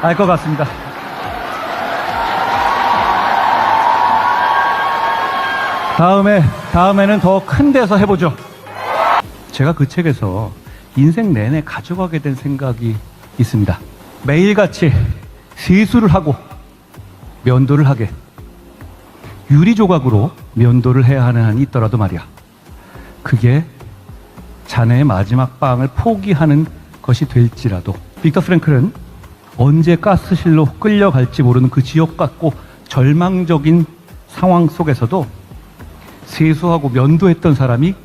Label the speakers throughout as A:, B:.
A: 알 것 같습니다. 다음에는 더 큰 데서 해보죠. 제가 그 책에서 인생 내내 가져가게 된 생각이 있습니다. 매일같이 세수를 하고 면도를 하게. 유리 조각으로 면도를 해야 하는 한이 있더라도 말이야. 그게 자네의 마지막 빵을 포기하는 것이 될지라도. 빅터 프랭클은 언제 가스실로 끌려갈지 모르는 그 지옥 같고 절망적인 상황 속에서도 세수하고 면도했던 사람이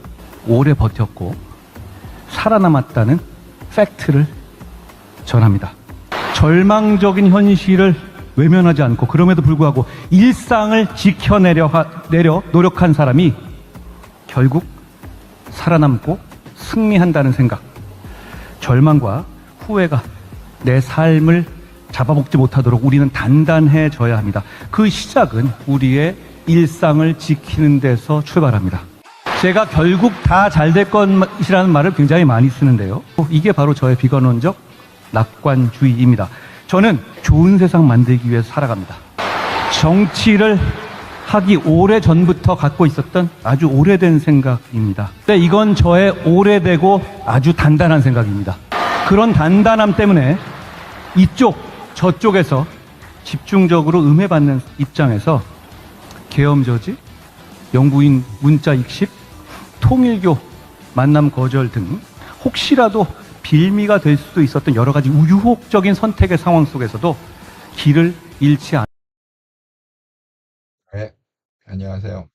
A: 오래 버텼고 살아남았다는 팩트를 전합니다. 절망적인 현실을 외면하지 않고 그럼에도 불구하고 일상을 지켜내려 노력한 사람이 결국 살아남고 승리한다는 생각. 절망과 후회가 내 삶을 잡아먹지 못하도록 우리는 단단해져야 합니다. 그 시작은 우리의 일상을 지키는 데서 출발합니다. 제가 결국 다 잘 될 것이라는 말을 굉장히 많이 쓰는데요. 이게 바로 저의 비관론적 낙관주의입니다. 저는 좋은 세상 만들기 위해서 살아갑니다. 정치를 하기 오래전부터 갖고 있었던 아주 오래된 생각입니다. 근데 이건 저의 오래되고 아주 단단한 생각입니다. 그런 단단함 때문에 이쪽, 저쪽에서 집중적으로 음해받는 입장에서 계엄저지, 영부인 문자 익십, 통일교 만남 거절 등 혹시라도 빌미가 될 수도 있었던 여러 가지 유혹적인 선택의 상황 속에서도 길을 잃지 않.
B: 네, 안녕하세요.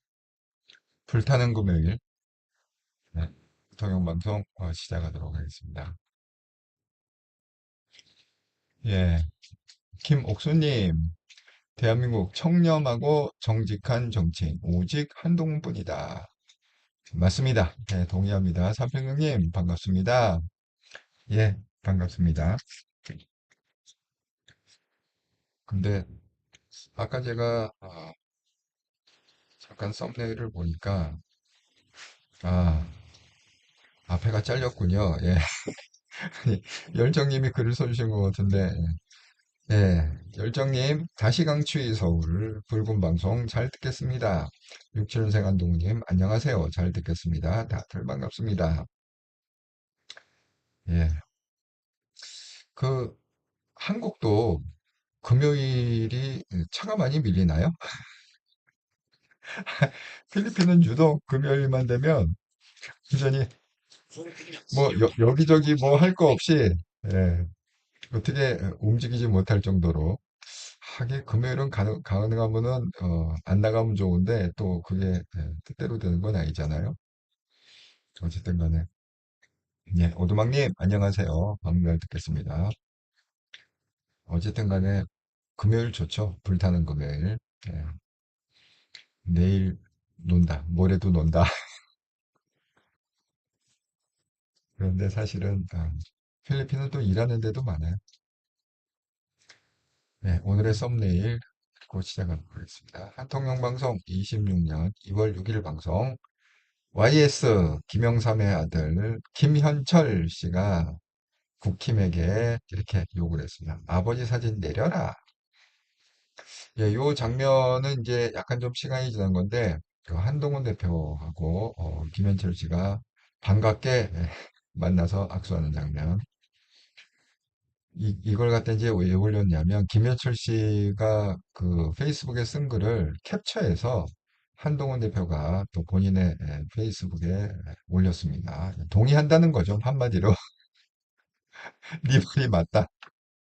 B: 불타는 금요일, 네, 통영방송 시작하도록 하겠습니다. 예, 김옥수님, 대한민국 청렴하고 정직한 정치인, 오직 한동훈뿐이다. 맞습니다. 네, 동의합니다. 삼평경님, 반갑습니다. 예, 반갑습니다. 근데 아까 제가 잠깐 썸네일을 보니까 아, 앞에가 잘렸군요. 예, 열정님이 글을 써주신 것 같은데 네, 열정님, 다시 강추위 서울 붉은 방송 잘 듣겠습니다. 67년생 한동우님, 안녕하세요. 잘 듣겠습니다. 다들 반갑습니다. 예, 그 한국도 금요일이 차가 많이 밀리나요? 필리핀은 유독 금요일만 되면 완전히 뭐 여기저기 뭐 할 거 없이 예, 어떻게 움직이지 못할 정도로 하긴 금요일은 가능하면은 안 나가면 좋은데 또 그게 뜻대로 되는 건 아니잖아요. 어쨌든 간에 예, 오두막님 안녕하세요. 방금 듣겠습니다. 어쨌든 간에 금요일 좋죠. 불타는 금요일. 예, 내일 논다. 모레도 논다. 그런데 사실은 필리핀은 또 일하는 데도 많아요. 네, 오늘의 썸네일 곧 시작하도록 하겠습니다. 한통영 방송 26년 2월 6일 방송 YS 김영삼의 아들 김현철 씨가 국힘에게 이렇게 요구를 했습니다. 아버지 사진 내려라. 예, 요 장면은 이제 약간 좀 시간이 지난 건데 그 한동훈 대표하고 김현철 씨가 반갑게 만나서 악수하는 장면. 이걸 갖다 이제 왜 올렸냐면 김현철 씨가 그 페이스북에 쓴 글을 캡처해서 한동훈 대표가 또 본인의 페이스북에 올렸습니다. 동의한다는 거죠. 한마디로 네 말이 맞다.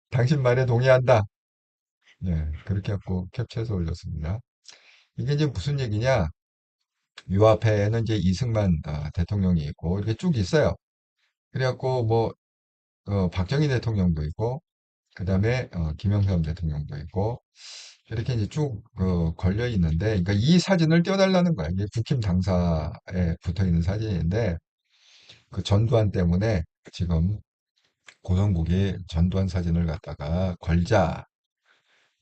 B: 당신 말에 동의한다. 네, 그렇게 갖고 캡처해서 올렸습니다. 이게 이제 무슨 얘기냐? 요 앞에는 이제 이승만 대통령이 있고 이렇게 쭉 있어요. 그래갖고 뭐 박정희 대통령도 있고 그 다음에 김영삼 대통령도 있고 이렇게 이제 쭉 걸려 있는데, 그러니까 이 사진을 띄워달라는 거야. 이게 국힘 당사에 붙어 있는 사진인데 그 전두환 때문에 지금 고성국이 전두환 사진을 갖다가 걸자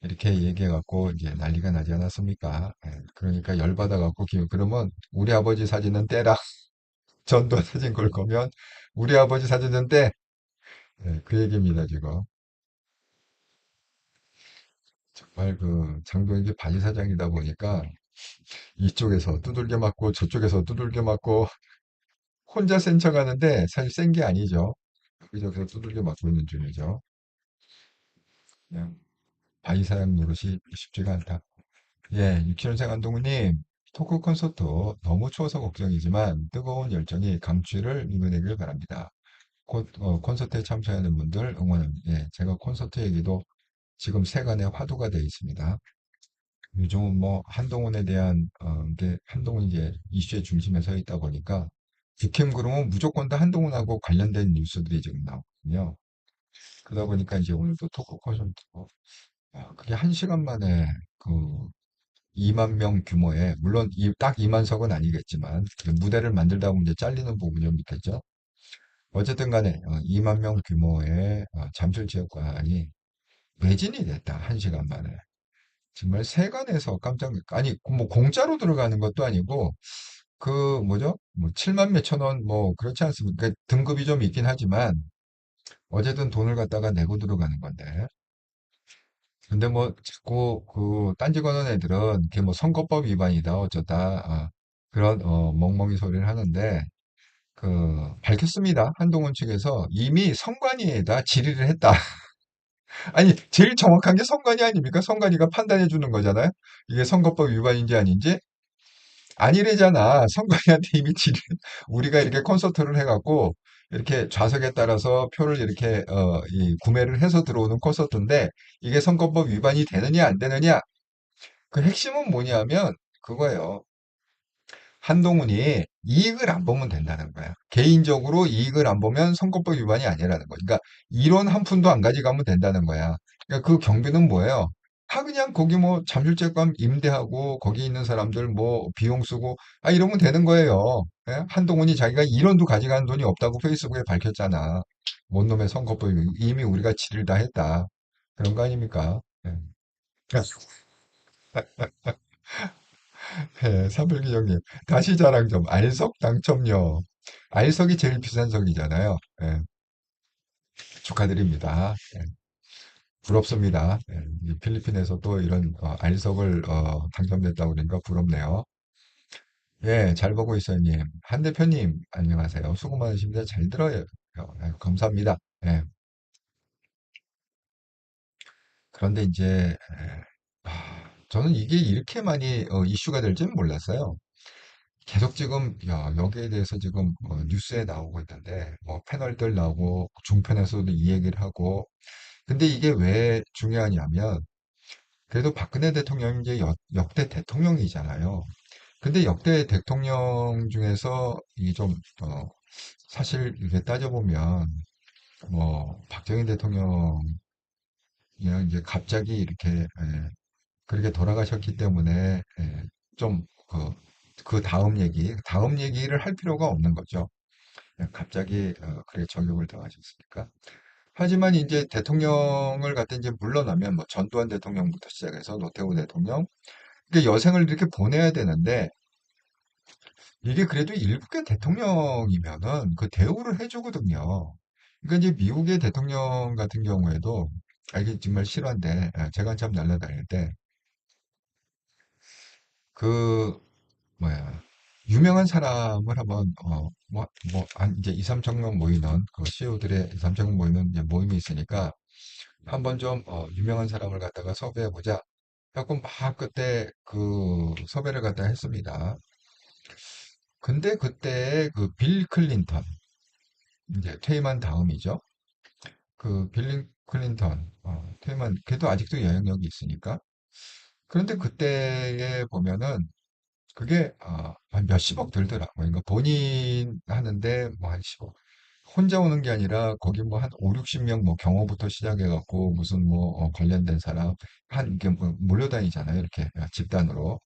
B: 이렇게 얘기해갖고 이제 난리가 나지 않았습니까? 예, 그러니까 열받아갖고 그러면 우리 아버지 사진은 떼라. 전두환 사진 걸 거면 우리 아버지 사진은 떼. 예, 그 얘기입니다 지금. 정말 그 장동익이 바지 사장이다 보니까 이쪽에서 두들겨 맞고 저쪽에서 두들겨 맞고 혼자 센 척하는데 사실 센 게 아니죠. 여기저기서 두들겨 맞고 있는 중이죠. 그냥 바위 사장 노릇이 쉽지가 않다. 예, 유치원생 안동우님, 토크 콘서트 너무 추워서 걱정이지만 뜨거운 열정이 강추를 이뤄내길 바랍니다. 곧 콘서트에 참여하는 분들 응원은 예, 제가 콘서트 얘기도 지금 세간에 화두가 되어 있습니다. 요즘은 뭐 한동훈에 대한 게 한동훈 이제 이슈의 중심에 서 있다 보니까 직캠 그러면 무조건 다 한동훈하고 관련된 뉴스들이 지금 나오거든요. 그러다 보니까 이제 오늘도 토크 콘서트 그게 한 시간 만에 그 2만 명 규모의 물론 딱 2만 석은 아니겠지만 그 무대를 만들다 보면 이제 잘리는 부분이 좀 있겠죠. 어쨌든 간에 2만 명 규모의 잠실체육관이 매진이 됐다. 한 시간 만에. 정말 세간에서 깜짝 아니 뭐 공짜로 들어가는 것도 아니고 그 뭐죠? 뭐 7만 몇천 원 뭐 그렇지 않습니까? 등급이 좀 있긴 하지만 어쨌든 돈을 갖다가 내고 들어가는 건데. 근데 뭐 자꾸 그 딴지 거는 애들은 그게 뭐 선거법 위반이다 어쩌다 그런 멍멍이 소리를 하는데 그 밝혔습니다. 한동훈 측에서 이미 선관위에다 질의를 했다. 아니 제일 정확한 게 선관위 아닙니까? 선관위가 판단해 주는 거잖아요. 이게 선거법 위반인지 아닌지. 아니래잖아. 선관위한테 이미 우리가 이렇게 콘서트를 해갖고, 이렇게 좌석에 따라서 표를 이렇게, 구매를 해서 들어오는 콘서트인데, 이게 선거법 위반이 되느냐, 안 되느냐? 그 핵심은 뭐냐면, 그거예요. 한동훈이 이익을 안 보면 된다는 거야. 개인적으로 이익을 안 보면 선거법 위반이 아니라는 거야. 그러니까 이론 한 푼도 안 가져가면 된다는 거야. 그러니까 그 경비는 뭐예요? 다 그냥 거기 뭐 잠실제감 임대하고 거기 있는 사람들 뭐 비용 쓰고 이러면 되는 거예요. 예? 한동훈이 자기가 1원도 가져가는 돈이 없다고 페이스북에 밝혔잖아. 뭔 놈의 선거법 이미 우리가 질을 다 했다. 그런 거 아닙니까? 예. 네, 사불기정님. 다시 자랑 좀. 알석 당첨료. 알석이 제일 비싼 석이잖아요. 예, 축하드립니다. 예, 부럽습니다. 예, 이 필리핀에서 또 이런 알석을 당첨됐다고 그러니까 부럽네요. 예, 잘 보고 있어요, 님. 한 대표님, 안녕하세요. 수고 많으십니다. 잘 들어요. 감사합니다. 예, 그런데 이제, 저는 이게 이렇게 많이 이슈가 될지는 몰랐어요. 계속 지금 여기에 대해서 지금 뉴스에 나오고 있는데 뭐 패널들 나오고 종편에서도 이 얘기를 하고 근데 이게 왜 중요하냐면 그래도 박근혜 대통령이 이제 역대 대통령이잖아요. 근데 역대 대통령 중에서 이 좀 사실 이게 따져보면 뭐 박정희 대통령이 이제 갑자기 이렇게 그렇게 돌아가셨기 때문에 좀 그 다음 얘기를 할 필요가 없는 거죠. 그냥 갑자기 그렇게 정력을 더하셨으니까. 하지만 이제 대통령을 갖다 이제 물러나면 뭐 전두환 대통령부터 시작해서 노태우 대통령, 그러니까 여생을 이렇게 보내야 되는데 이게 그래도 일국의 대통령이면은 그 대우를 해주거든요. 그러니까 이제 미국의 대통령 같은 경우에도 이게 정말 실화인데 제가 한참 날아다닐 때 그 뭐야 유명한 사람을 한번 이제 2, 3천 명 모이는 그 CEO들의 2, 3천 명 모이는 이제 모임이 있으니까 한번 좀 유명한 사람을 갖다가 섭외해 보자. 그래갖고 막 그때 그 섭외를 갖다 했습니다. 근데 그때 그 빌 클린턴 이제 퇴임한 다음이죠. 그 빌 클린턴 퇴임한 걔도 아직도 영향력이 있으니까. 그런데 그때에 보면은 그게 한 몇십억 들더라고요. 그러니까 본인 하는데 뭐 한 10억. 혼자 오는 게 아니라 거기 뭐 한 5, 60명 뭐 경호부터 시작해갖고 무슨 뭐 관련된 사람 이게 뭐 몰려다니잖아요. 이렇게 집단으로.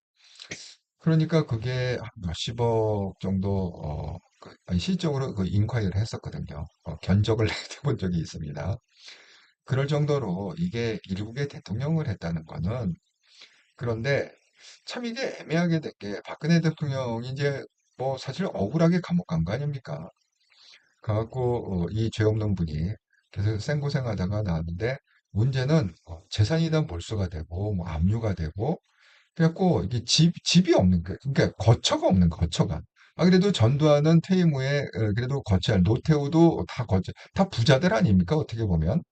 B: 그러니까 그게 한 몇십억 정도 아니, 실적으로 그 인콰이어를 했었거든요. 견적을 내본 적이 있습니다. 그럴 정도로 이게 일국의 대통령을 했다는 거는 그런데 참 이게 애매하게 된 게 박근혜 대통령이 이제 뭐 사실 억울하게 감옥 간 거 아닙니까? 가갖고 이 죄 없는 분이 계속 생고생하다가 나왔는데 문제는 재산이든 몰수가 되고 뭐 압류가 되고 그래갖고 이게 집이 없는 거예요. 그러니까 거처가 없는 거, 거처가. 아, 그래도 전두환은 퇴임 후에 그래도 거처, 노태우도 다 거처, 다 부자들 아닙니까? 어떻게 보면.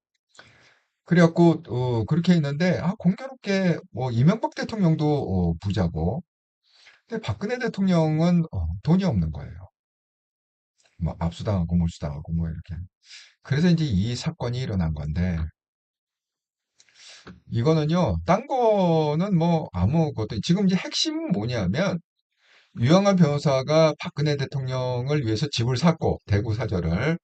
B: 그래갖고 그렇게 있는데 공교롭게 뭐 이명박 대통령도 부자고, 근데 박근혜 대통령은 돈이 없는 거예요. 뭐 압수당하고 몰수당하고 뭐 이렇게. 그래서 이제 이 사건이 일어난 건데 이거는요, 딴 거는 뭐 아무것도 지금 이제 핵심은 뭐냐면 유영하 변호사가 박근혜 대통령을 위해서 집을 샀고 대구 사저를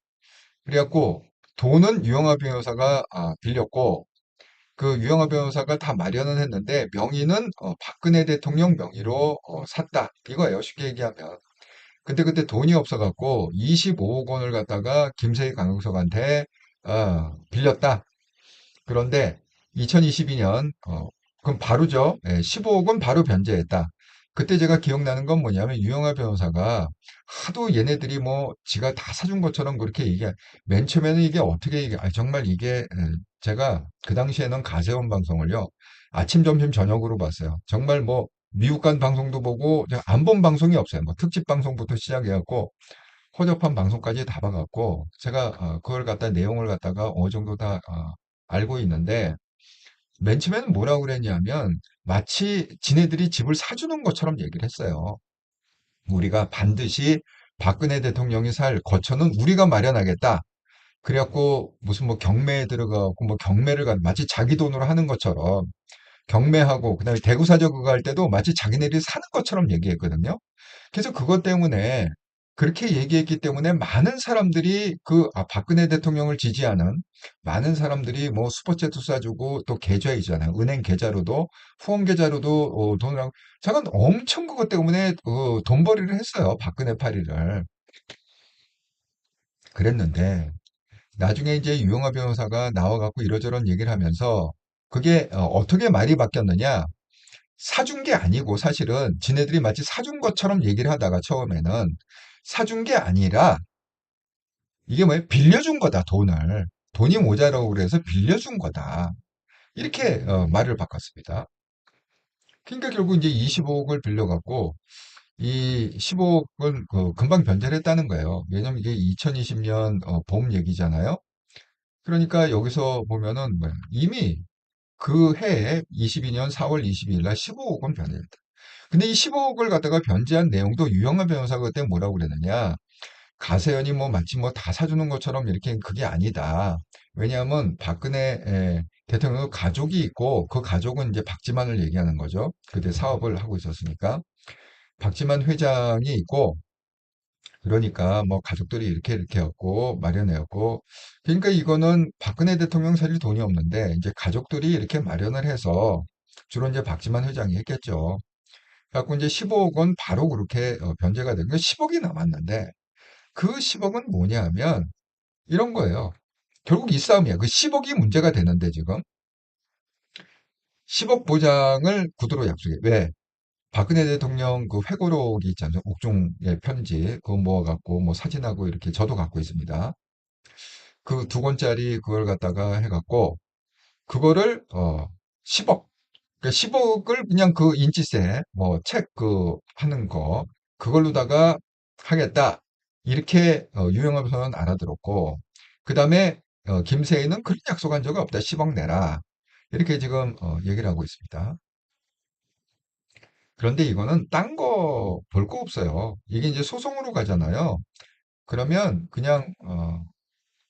B: 그래갖고 돈은 유영하 변호사가 빌렸고 그 유영하 변호사가 다 마련은 했는데 명의는 박근혜 대통령 명의로 샀다 이거예요 쉽게 얘기하면. 근데 그때 돈이 없어갖고 25억 원을 갖다가 김세희 강용석한테 빌렸다. 그런데 2022년, 그럼 바로죠. 15억은 바로 변제했다. 그때 제가 기억나는 건 뭐냐면 유영하 변호사가 하도 얘네들이 뭐 지가 다 사준 것처럼 그렇게 맨 처음에는 이게 어떻게 정말 이게 제가 그 당시에는 가세원 방송을요. 아침, 점심, 저녁으로 봤어요. 정말 뭐 미국 간 방송도 보고 안 본 방송이 없어요. 뭐 특집 방송부터 시작해갖고 허접한 방송까지 다 봐갖고 제가 그걸 갖다 내용을 갖다가 어느 정도 다 알고 있는데 맨 처음에는 뭐라고 그랬냐면 마치 지네들이 집을 사주는 것처럼 얘기를 했어요. 우리가 반드시 박근혜 대통령이 살 거처는 우리가 마련하겠다. 그래갖고 무슨 뭐 경매에 들어가고 뭐 경매를 마치 자기 돈으로 하는 것처럼 경매하고 그다음에 대구사저 그거 할 때도 마치 자기네들이 사는 것처럼 얘기했거든요. 그래서 그것 때문에 그렇게 얘기했기 때문에 많은 사람들이 박근혜 대통령을 지지하는 많은 사람들이 뭐 슈퍼챗도 쏴주고 또 계좌이잖아요. 은행 계좌로도 후원 계좌로도 돈을 하고 잠깐 엄청 그것 때문에 돈벌이를 했어요. 박근혜 파리를. 그랬는데 나중에 이제 유영하 변호사가 나와갖고 이러저런 얘기를 하면서 그게 어떻게 말이 바뀌었느냐? 사준 게 아니고 사실은 지네들이 마치 사준 것처럼 얘기를 하다가 처음에는 사준 게 아니라 이게 뭐예요? 빌려준 거다, 돈을. 돈이 모자라고 그래서 빌려준 거다. 이렇게 말을 바꿨습니다. 그러니까 결국 이제 25억을 빌려갖고 이 15억은 금방 변제를 했다는 거예요. 왜냐면 이게 2020년 봄 얘기잖아요. 그러니까 여기서 보면은 이미 그 해에 22년 4월 22일 날 15억은 변제했다. 근데 이 15억을 갖다가 변제한 내용도 유영하 변호사가 그때 뭐라고 그랬느냐. 가세연이 뭐 마치 뭐 다 사주는 것처럼 이렇게 그게 아니다. 왜냐하면 박근혜 대통령 가족이 있고 그 가족은 이제 박지만을 얘기하는 거죠. 그때 사업을 하고 있었으니까. 박지만 회장이 있고 그러니까 뭐 가족들이 이렇게 했고 마련해왔고 그러니까 이거는 박근혜 대통령 사실 돈이 없는데 이제 가족들이 이렇게 마련을 해서 주로 이제 박지만 회장이 했겠죠. 그래갖고 이제 15억 원 바로 그렇게 변제가 된 거 10억이 남았는데 그 10억은 뭐냐 하면 이런 거예요. 결국 이 싸움이야. 그 10억이 문제가 되는데 지금 10억 보장을 구두로 약속해. 왜? 박근혜 대통령 그 회고록이 있잖아요. 옥중의 편지 그거 모아갖고 뭐 사진하고 이렇게 저도 갖고 있습니다. 그 2권짜리 그걸 갖다가 해갖고 그거를 10억 그러니까 10억을 그냥 그 인지세 뭐 책 그 하는 거 그걸로다가 하겠다 이렇게 유영하 변호사는 알아들었고 그 다음에 김세희는 그런 약속한 적이 없다 10억 내라 이렇게 지금 얘기를 하고 있습니다. 그런데 이거는 딴 거 볼 거 없어요. 이게 이제 소송으로 가잖아요. 그러면 그냥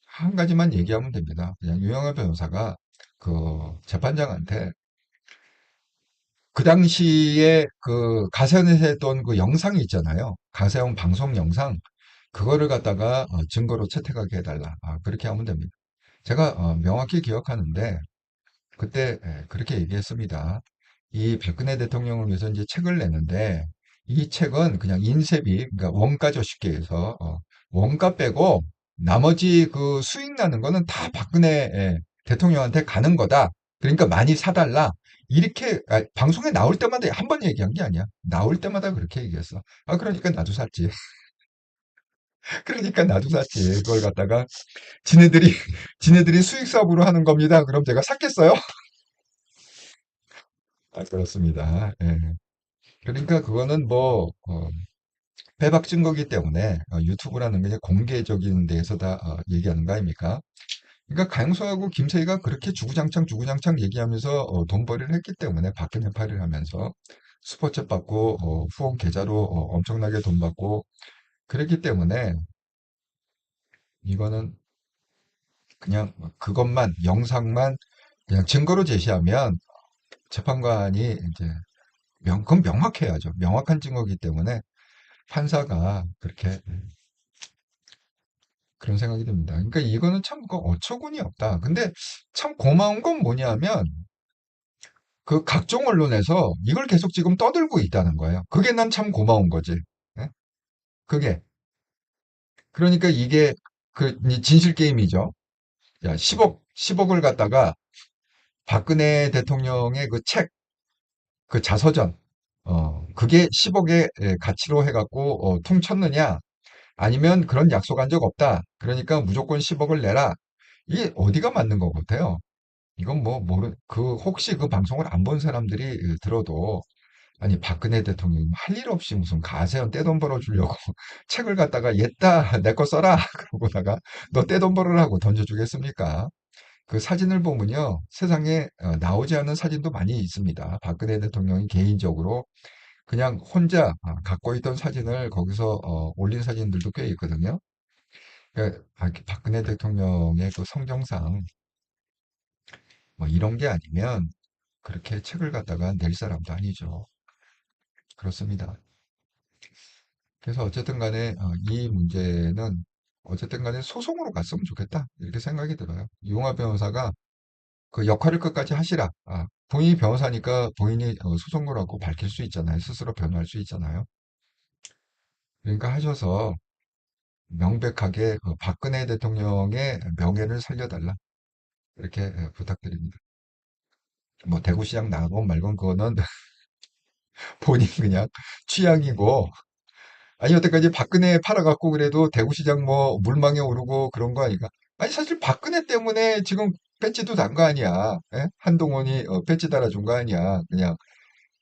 B: 한 가지만 얘기하면 됩니다. 그냥 유영하 변호사가 그 재판장한테 그 당시에 그 가세현에서 했던 그 영상이 있잖아요. 가세현 방송 영상. 그거를 갖다가 증거로 채택하게 해달라. 그렇게 하면 됩니다. 제가 명확히 기억하는데 그때 그렇게 얘기했습니다. 이 박근혜 대통령을 위해서 이제 책을 내는데 이 책은 그냥 인쇄비, 그러니까 원가죠 쉽게 해서 원가 빼고 나머지 그 수익 나는 거는 다 박근혜 대통령한테 가는 거다. 그러니까 많이 사달라. 이렇게 방송에 나올 때마다 한 번 얘기한 게 아니야. 나올 때마다 그렇게 얘기했어. 그러니까 나도 샀지. 그러니까 나도 샀지. 그걸 갖다가 지네들이 지네들이 수익 사업으로 하는 겁니다. 그럼 제가 샀겠어요? 아, 그렇습니다. 예. 그러니까 그거는 뭐 빼박 증거기 때문에 유튜브라는 게 이제 공개적인 데에서 다 얘기하는 거 아닙니까? 그러니까 강소하고 김세희가 그렇게 주구장창 얘기하면서 돈벌이를 했기 때문에 박근혜 팔이를 하면서 슈퍼챗 받고 후원 계좌로 엄청나게 돈 받고 그랬기 때문에 이거는 그냥 그것만 영상만 그냥 증거로 제시하면 재판관이 이제 그건 명확해야죠. 명확한 증거이기 때문에 판사가 그렇게 그런 생각이 듭니다. 그러니까 이거는 참 그 어처구니 없다. 근데 참 고마운 건 뭐냐면 그 각종 언론에서 이걸 계속 지금 떠들고 있다는 거예요. 그게 난 참 고마운 거지. 예? 그게 그러니까 이게 이 진실 게임이죠. 야, 10억을 갖다가 박근혜 대통령의 그 책, 그 자서전, 그게 10억의 가치로 해갖고 퉁쳤느냐? 아니면 그런 약속한 적 없다. 그러니까 무조건 10억을 내라. 이게 어디가 맞는 것 같아요? 이건 뭐, 혹시 그 방송을 안 본 사람들이 들어도, 아니, 박근혜 대통령이 할 일 없이 무슨 가세현 떼돈 벌어주려고 책을 갖다가 얘다, 내 거 써라. 그러고다가 너 떼돈 벌으라고 던져주겠습니까? 그 사진을 보면요, 세상에 나오지 않은 사진도 많이 있습니다. 박근혜 대통령이 개인적으로 그냥 혼자 갖고 있던 사진을 거기서 올린 사진들도 꽤 있거든요. 그러니까 박근혜 대통령의 그 성정상 뭐 이런 게 아니면 그렇게 책을 갖다가 낼 사람도 아니죠. 그렇습니다. 그래서 어쨌든 간에 이 문제는 어쨌든 간에 소송으로 갔으면 좋겠다. 이렇게 생각이 들어요. 이용화 변호사가 그 역할을 끝까지 하시라. 본인이 변호사니까 본인이 소송을 하고 밝힐 수 있잖아요. 스스로 변호할 수 있잖아요. 그러니까 하셔서 명백하게 그 박근혜 대통령의 명예를 살려달라. 이렇게 부탁드립니다. 뭐 대구시장 나가건 말건 그거는 본인 그냥 취향이고 아니 여태까지 박근혜 팔아갖고 그래도 대구시장 뭐 물망에 오르고 그런 거 아닌가? 아니 사실 박근혜 때문에 지금 배지도 단 거 아니야? 예? 한동훈이 배지 달아준 거 아니야? 그냥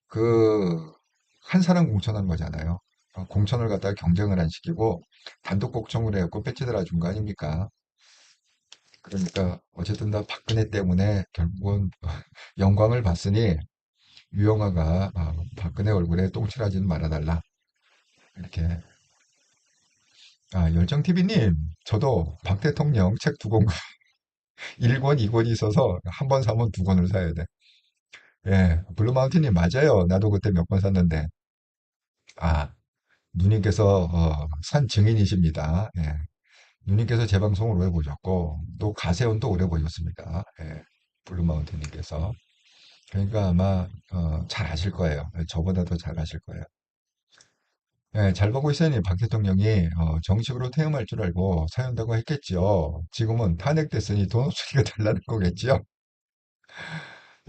B: 그 한 사람 공천한 거잖아요. 공천을 갖다가 경쟁을 안 시키고 단독 공천을 해갖고 배지 달아준 거 아닙니까? 그러니까 어쨌든 다 박근혜 때문에 결국은 영광을 봤으니 유영아가 박근혜 얼굴에 똥칠하지는 말아달라. 이렇게 열정TV님, 저도 박 대통령 책 두 권, 1권, 2권이 있어서 한 번 사면 두 권을 사야 돼. 예, 블루마운틴님 맞아요. 나도 그때 몇 권 샀는데. 아, 누님께서 산 증인이십니다. 예, 누님께서 제 방송을 오래 보셨고, 또 가세온도 오래 보셨습니다. 예, 블루마운틴님께서. 그러니까 아마 잘 아실 거예요. 예, 저보다도 잘 아실 거예요. 예, 잘 보고 있으니 박 대통령이 정식으로 퇴임할 줄 알고 사연다고 했겠지요. 지금은 탄핵됐으니 돈 없으니까 달라는 거겠지요.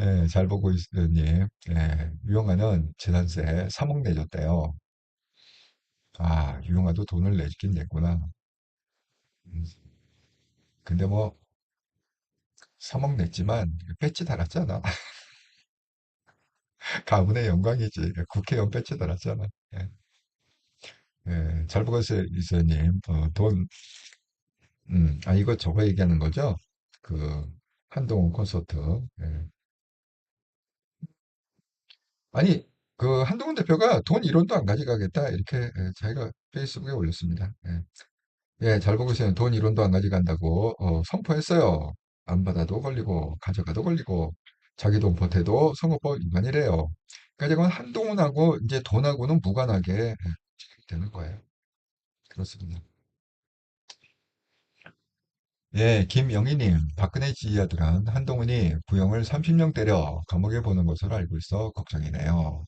B: 예, 잘 보고 있으니 유영아는 재산세 3억 내줬대요. 유영아도 돈을 내긴 냈구나. 음, 근데 뭐 3억 냈지만 배지 달았잖아. 가문의 영광이지. 국회의원 배지 달았잖아. 예, 잘 보고 있어요, 이사님. 이거 저거 얘기하는 거죠? 그, 한동훈 콘서트. 예. 아니, 그, 한동훈 대표가 돈 1원도 안 가져가겠다. 이렇게, 자기가 페이스북에 올렸습니다. 예. 잘 보고 있어요. 돈 1원도 안 가져간다고, 선포했어요. 안 받아도 걸리고, 가져가도 걸리고, 자기 돈 보태도 선거법 위반이래요. 그러니까 이건 한동훈하고 이제 돈하고는 무관하게 되는 거예요. 그렇습니다. 예, 김영희님, 박근혜 지지자들은 한동훈이 구형을 30년 때려 감옥에 보는 것으로 알고 있어 걱정이네요.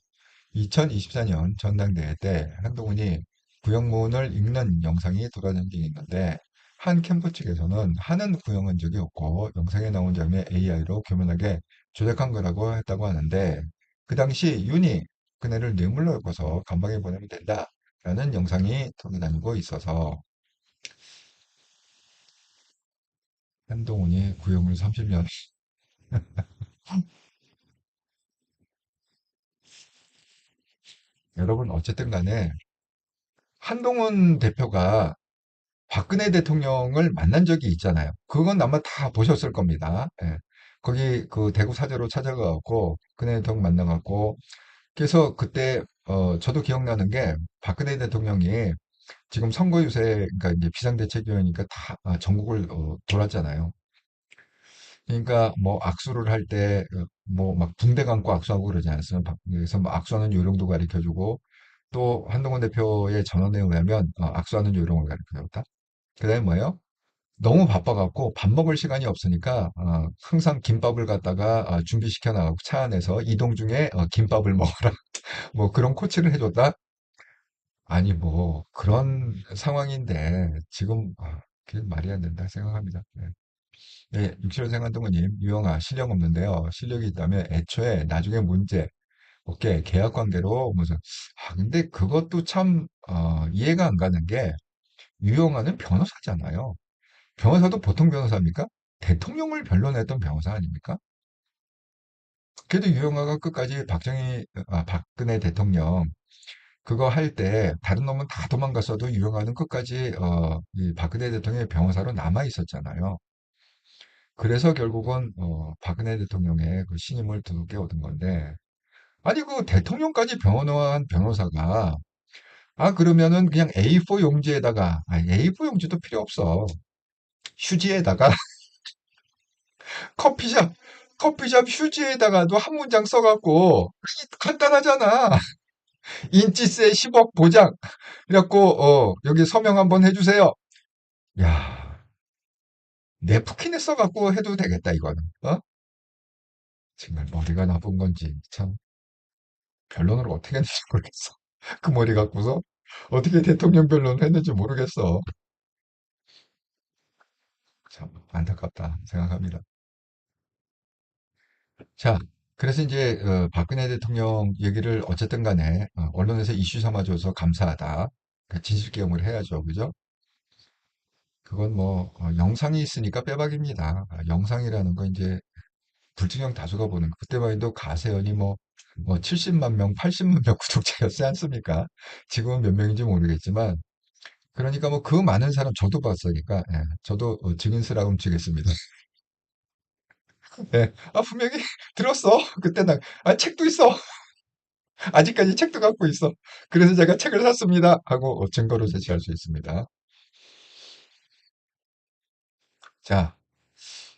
B: 2024년 전당대회 때 한동훈이 구형문을 읽는 영상이 돌아다닌 적이 있는데 한 캠프 측에서는 하는 구형한 적이 없고 영상에 나온 장면 AI로 교묘하게 조작한 거라고 했다고 하는데 그 당시 윤이 그네를 뇌물로 엮어서 감방에 보내면 된다라는 영상이 돌아다니고 있어서 한동훈이 구형을 30년. 여러분, 어쨌든 간에 한동훈 대표가 박근혜 대통령을 만난 적이 있잖아요. 그건 아마 다 보셨을 겁니다. 예. 거기 그 대구 사저로 찾아가고 박근혜 대통령 만나갖고 그래서 그때 저도 기억나는 게 박근혜 대통령이 지금 선거 유세 그러니까 이제 비상대책위원이니까 다 전국을 돌았잖아요. 그러니까 뭐 악수를 할 때 뭐 막 붕대 감고 악수하고 그러지 않았어요. 그래서 뭐 악수하는 요령도 가르쳐주고 또 한동훈 대표의 전언에 의하면 악수하는 요령을 가르쳐줬다. 그다음에 뭐예요? 너무 바빠갖고 밥 먹을 시간이 없으니까 항상 김밥을 갖다가 준비시켜 나가고 차 안에서 이동 중에 김밥을 먹어라. 뭐 그런 코치를 해줬다. 아니 뭐 그런 상황인데 지금 그게 말이 안 된다 생각합니다. 네. 네, 67년생 한동훈님, 유영아, 실력 없는데요. 실력이 있다면 애초에 나중에 문제, 오케이, 계약 관계로 무슨, 근데 그것도 참, 이해가 안 가는 게, 유영아는 변호사잖아요. 변호사도 보통 변호사입니까? 대통령을 변론했던 변호사 아닙니까? 그래도 유영아가 끝까지 박근혜 대통령, 그거 할 때, 다른 놈은 다 도망갔어도 유영아는 끝까지, 이 박근혜 대통령의 변호사로 남아 있었잖아요. 그래서 결국은 박근혜 대통령의 그 신임을 두둑게 얻은 건데 아니 그 대통령까지 변호한 변호사가 그러면은 그냥 A4 용지에다가 A4 용지도 필요 없어 휴지에다가 커피숍 커피숍 휴지에다가도 한 문장 써갖고 간단하잖아. 인치세 10억 보장 그래갖고 여기 서명 한번 해주세요. 야 네프킨에 써갖고 해도 되겠다 이거는. 정말 머리가 나쁜 건지 참 변론을 어떻게 했는지 모르겠어. 그 머리 갖고서 어떻게 대통령 변론을 했는지 모르겠어. 참 안타깝다 생각합니다. 자, 그래서 이제 박근혜 대통령 얘기를 어쨌든 간에 언론에서 이슈 삼아줘서 감사하다. 진실규명을 해야죠, 그죠? 그건 뭐 영상이 있으니까 빼박입니다. 영상이라는 건 이제 불특정 다수가 보는 거. 그때만 해도 가세연이 뭐 70만 명, 80만 명 구독자였지 않습니까? 지금은 몇 명인지 모르겠지만 그러니까 뭐 그 많은 사람 저도 봤으니까 저도 증인수락 훔치겠습니다. 예. 분명히 들었어. 그때 책도 있어. 아직까지 책도 갖고 있어. 그래서 제가 책을 샀습니다. 하고 증거로 제시할 수 있습니다. 자,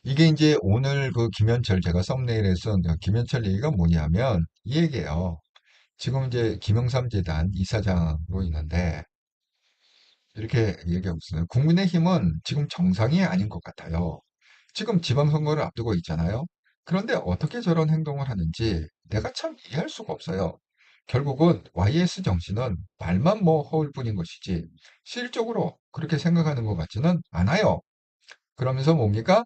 B: 이게 이제 오늘 그 김현철 제가 썸네일에 쓴 김현철 얘기가 뭐냐면 이 얘기예요. 지금 이제 김영삼 재단 이사장으로 있는데 이렇게 얘기하고 있어요. 국민의힘은 지금 정상이 아닌 것 같아요. 지금 지방선거를 앞두고 있잖아요. 그런데 어떻게 저런 행동을 하는지 내가 참 이해할 수가 없어요. 결국은 YS 정신은 말만 뭐 허울 뿐인 것이지 실질적으로 그렇게 생각하는 것 같지는 않아요. 그러면서 뭡니까?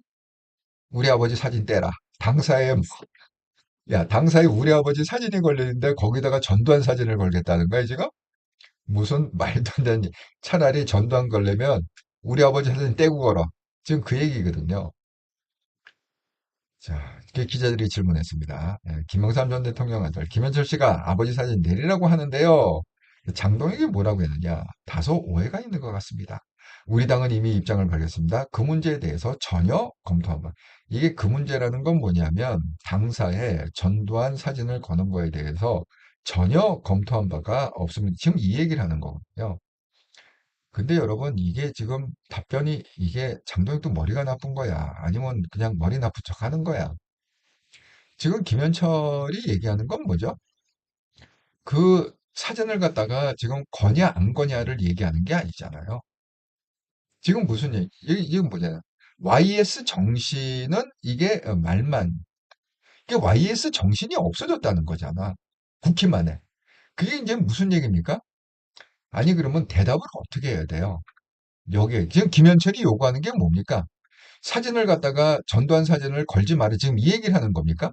B: 우리 아버지 사진 떼라. 당사에 야, 당사에 우리 아버지 사진이 걸리는데 거기다가 전두환 사진을 걸겠다는 거야, 지금? 무슨 말도 안 되는 차라리 전두환 걸려면 우리 아버지 사진 떼고 걸어. 지금 그 얘기거든요. 자, 이렇게 기자들이 질문했습니다. 김영삼 전 대통령 아들 김현철 씨가 아버지 사진 내리라고 하는데요. 장동혁이 뭐라고 했느냐? 다소 오해가 있는 것 같습니다. 우리 당은 이미 입장을 밝혔습니다. 그 문제에 대해서 전혀 검토한다. 이게 그 문제라는 건 뭐냐면 당사에 전두환 사진을 거는 거에 대해서 전혀 검토한 바가 없습니다. 지금 이 얘기를 하는 거거든요. 근데 여러분 이게 지금 답변이 이게 장동혁도 머리가 나쁜 거야? 아니면 그냥 머리 나쁜 척 하는 거야? 지금 김현철이 얘기하는 건 뭐죠? 그 사전을 갖다가 지금 거냐 안 거냐를 얘기하는 게 아니잖아요. 지금 무슨 얘기? 지금 뭐냐? YS 정신은 이게 말만 이게 YS 정신이 없어졌다는 거잖아. 국힘만에. 그게 이제 무슨 얘기입니까? 아니 그러면 대답을 어떻게 해야 돼요? 여기에 지금 김현철이 요구하는 게 뭡니까? 사진을 갖다가 전두환 사진을 걸지 말아 지금 이 얘기를 하는 겁니까?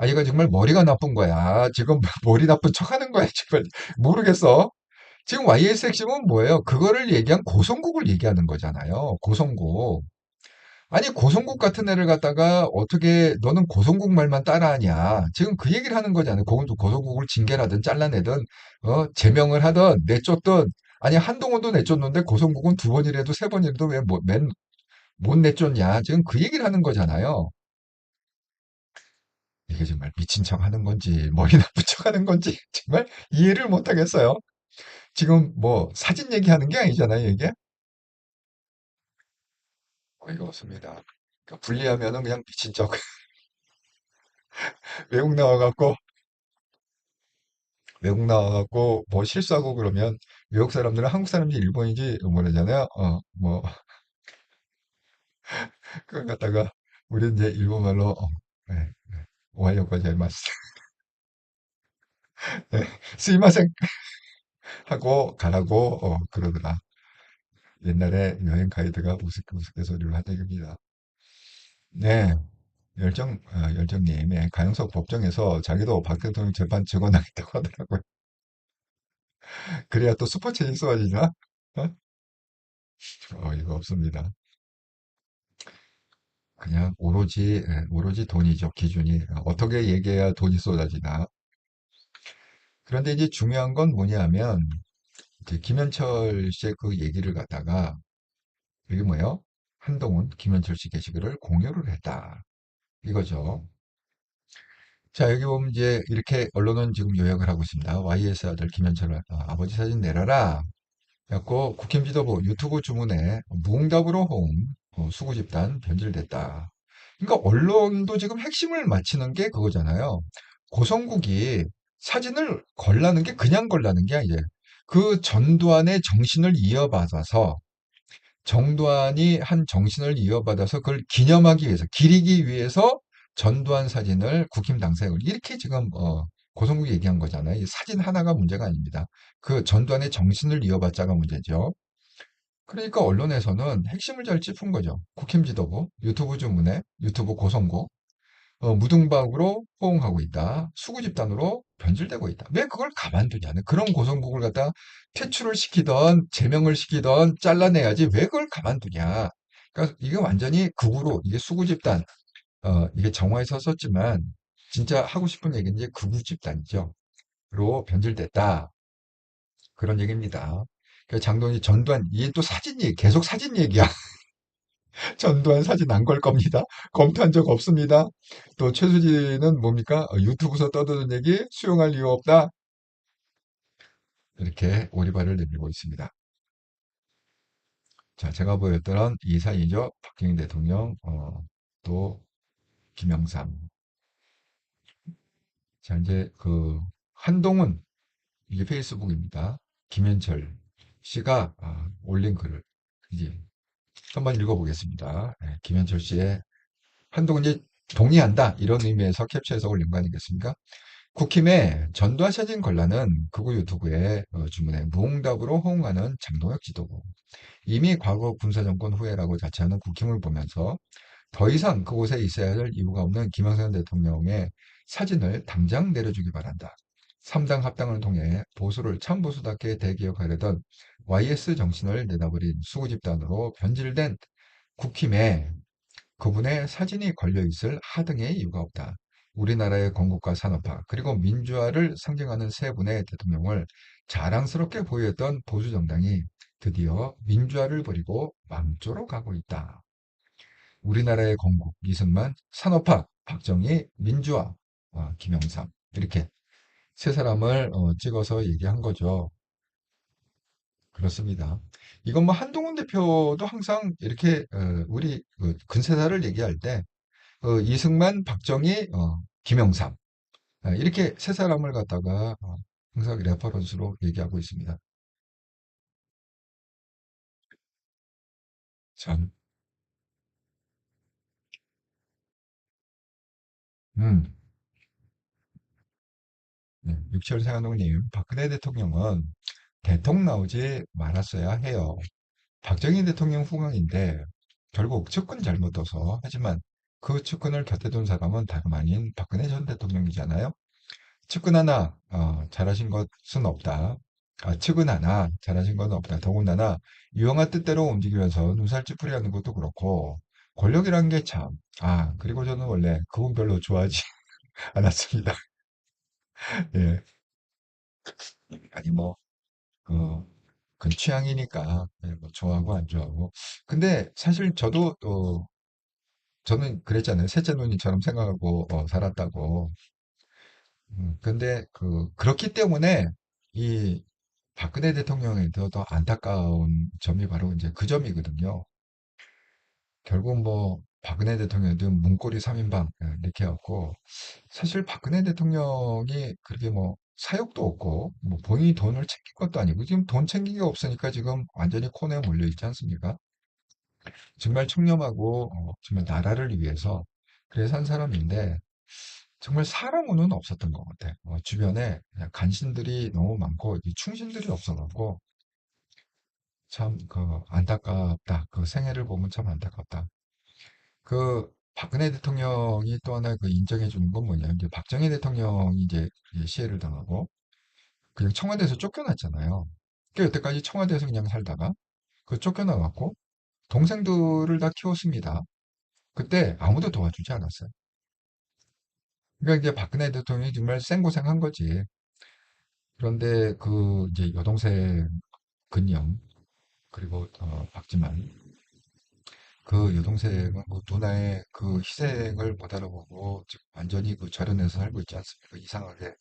B: 얘가 정말 머리가 나쁜 거야. 지금 머리 나쁜 척 하는 거야. 정말 모르겠어. 지금 YS 핵심은 뭐예요? 그거를 얘기한 고성국을 얘기하는 거잖아요. 고성국. 아니, 고성국 같은 애를 갖다가 어떻게 너는 고성국 말만 따라하냐. 지금 그 얘기를 하는 거잖아요. 고성국을 징계라든 잘라내든, 제명을 하든 내쫓든. 아니, 한동훈도 내쫓는데 고성국은 두 번이라도 세 번이라도 왜 못 내쫓냐. 지금 그 얘기를 하는 거잖아요. 이게 정말 미친 척 하는 건지, 머리 나쁜 척 하는 건지, 정말 이해를 못 하겠어요. 지금 뭐 사진 얘기하는 게 아니잖아요, 이게. 어이가 없습니다. 그러니까 분리하면은 그냥 미친 척. 외국 나와갖고 외국 나와갖고 뭐 실수하고 그러면 외국 사람들은 한국 사람인지 일본인지 모르잖아요. 뭐 그걸 갖다가 우리 이제 일본말로 네, 네. 오하이오 고자이마스. 네, 스이마셍 하고 가라고 그러더라. 옛날에 여행 가이드가 우스갯 소리를 한 얘기입니다. 네, 열정님, 가영석 법정에서 자기도 박 대통령 재판 증언하겠다고 하더라고요. 그래야 또 슈퍼챗이 쏘아지나? 어? 이거 없습니다. 그냥 오로지 돈이죠, 기준이. 어떻게 얘기해야 돈이 쏟아지나. 그런데 이제 중요한 건 뭐냐 하면, 이제 김현철 씨의 그 얘기를 갖다가, 이게 뭐예요? 한동훈, 김현철 씨 게시글을 공유를 했다. 이거죠. 자, 여기 보면 이제 이렇게 언론은 지금 요약을 하고 있습니다. YS 아들 김현철 아버지 사진 내놔라. 그래갖고 국힘 지도부 유튜브 주문에 무응답으로 호응, 수구 집단 변질됐다. 그러니까 언론도 지금 핵심을 맞히는 게 그거잖아요. 고성국이 사진을 걸라는 게 그냥 걸라는 게 아니에요. 그 전두환의 정신을 이어받아서 정두환이 한 정신을 이어받아서 그걸 기념하기 위해서, 기리기 위해서 전두환 사진을 국힘 당사에 이렇게 지금 고성국이 얘기한 거잖아요. 이 사진 하나가 문제가 아닙니다. 그 전두환의 정신을 이어받자가 문제죠. 그러니까 언론에서는 핵심을 잘 짚은 거죠. 국힘 지도부, 유튜브 주문에 유튜브 고성국, 무등박으로 호응하고 있다. 수구 집단으로 변질되고 있다. 왜 그걸 가만두냐는 그런 고성국을 갖다 퇴출을 시키던 제명을 시키던 잘라내야지 왜 그걸 가만두냐. 그러니까 이게 완전히 극우로 이게 수구 집단 이게 정화에서 썼지만 진짜 하고 싶은 얘기는 이제 극우 집단이죠. 로 변질됐다. 그런 얘기입니다. 그러니까 장동희 전두환 이게 또 사진 얘기 계속 사진 얘기야. 전두환 사진 안 걸 겁니다. 검토한 적 없습니다. 또 최수진은 뭡니까? 유튜브에서 떠드는 얘기 수용할 이유 없다. 이렇게 오리발을 내밀고 있습니다. 자, 제가 보였던 이 사이죠. 박정희 대통령, 또 김영삼. 자, 이제 그 한동훈 이게 페이스북입니다. 김현철 씨가 올린 글을 이제 한번 읽어보겠습니다. 김현철 씨의 한동훈이 동의한다 이런 의미에서 캡처해서 올린 거 아니겠습니까? 국힘의 전두환 사진 관란은 극우 유튜브에 주문에 무응답으로 호응하는 장동혁 지도부. 이미 과거 군사정권 후예라고 자처하는 국힘을 보면서 더 이상 그곳에 있어야 할 이유가 없는 김영삼 대통령의 사진을 당장 내려주기 바란다. 3당 합당을 통해 보수를 참보수답게 대기업하려던 YS 정신을 내다버린 수구집단으로 변질된 국힘에 그분의 사진이 걸려있을 하등의 이유가 없다. 우리나라의 건국과 산업화 그리고 민주화를 상징하는 세 분의 대통령을 자랑스럽게 보유했던 보수정당이 드디어 민주화를 버리고 망조로 가고 있다. 우리나라의 건국 이승만, 산업화 박정희, 민주화 김영삼 이렇게 세 사람을 찍어서 얘기한 거죠. 그렇습니다. 이건 뭐 한동훈 대표도 항상 이렇게 우리 그 근세사를 얘기할 때 이승만, 박정희, 김영삼 이렇게 세 사람을 갖다가 항상 레퍼런스로 얘기하고 있습니다. 참, 음, 네, 육철 세한동님, 박근혜 대통령은 대통령 나오지 말았어야 해요. 박정희 대통령 후광인데 결국 측근 잘못 둬서 하지만 그 측근을 곁에 둔 사람은 다름 아닌 박근혜 전 대통령이잖아요. 측근 하나 잘하신 것은 없다. 측은 하나 잘하신 건 없다. 더군다나 유영아 뜻대로 움직이면서 눈살 찌푸리하는 것도 그렇고 권력이란 게 참, 그리고 저는 원래 그분 별로 좋아하지 않았습니다. 예. 아니, 뭐, 그, 그건 취향이니까, 예, 뭐, 좋아하고 안 좋아하고. 근데 사실 저도, 저는 그랬잖아요. 셋째 누님처럼 생각하고, 살았다고. 근데, 그렇기 때문에, 이, 박근혜 대통령에 더 안타까운 점이 바로 이제 그 점이거든요. 결국 뭐, 박근혜 대통령도 문고리 3인방, 이렇게 해갖고, 사실 박근혜 대통령이 그렇게 뭐 사욕도 없고 뭐 본인이 돈을 챙긴 것도 아니고 지금 돈 챙긴 게 없으니까 지금 완전히 코너에 몰려 있지 않습니까? 정말 청렴하고 정말 나라를 위해서 그래서 한 사람인데 정말 사랑으로는 없었던 것 같아. 주변에 그냥 간신들이 너무 많고 이 충신들이 없어갖고 참 안타깝다. 그 생애를 보면 참 안타깝다. 박근혜 대통령이 또 하나 인정해 주는 건 뭐냐. 이제 박정희 대통령이 이제 시해를 당하고 그냥 청와대에서 쫓겨났잖아요. 그 여태까지 청와대에서 그냥 살다가 쫓겨나갖고 동생들을 다 키웠습니다. 그때 아무도 도와주지 않았어요. 그러니까 이제 박근혜 대통령이 정말 생고생한 거지. 그런데 이제 여동생 근영 그리고 박지만 여동생은 누나의 희생을 못 알아보고 지금 완전히 절연해서 살고 있지 않습니까? 이상하게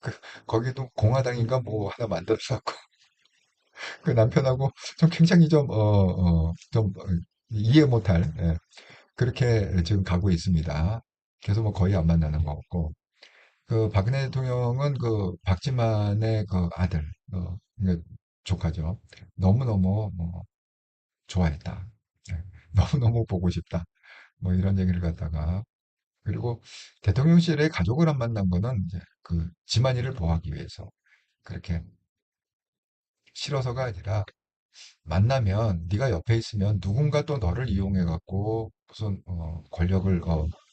B: 그, 거기도 공화당인가 뭐 하나 만들어놨고 그 남편하고 좀 굉장히 이해 못할, 예, 그렇게 지금 가고 있습니다. 그래서 뭐 거의 안 만나는 것 같고. 박근혜 대통령은 박지만의 아들, 그 조카죠. 너무너무 뭐 좋아했다. 예, 너무너무 보고 싶다. 뭐 이런 얘기를 갖다가. 그리고 대통령실에 가족을 안 만난 거는 이제 지만이를 보호하기 위해서 그렇게 싫어서가 아니라 만나면 네가 옆에 있으면 누군가 또 너를 이용해 갖고 무슨 권력을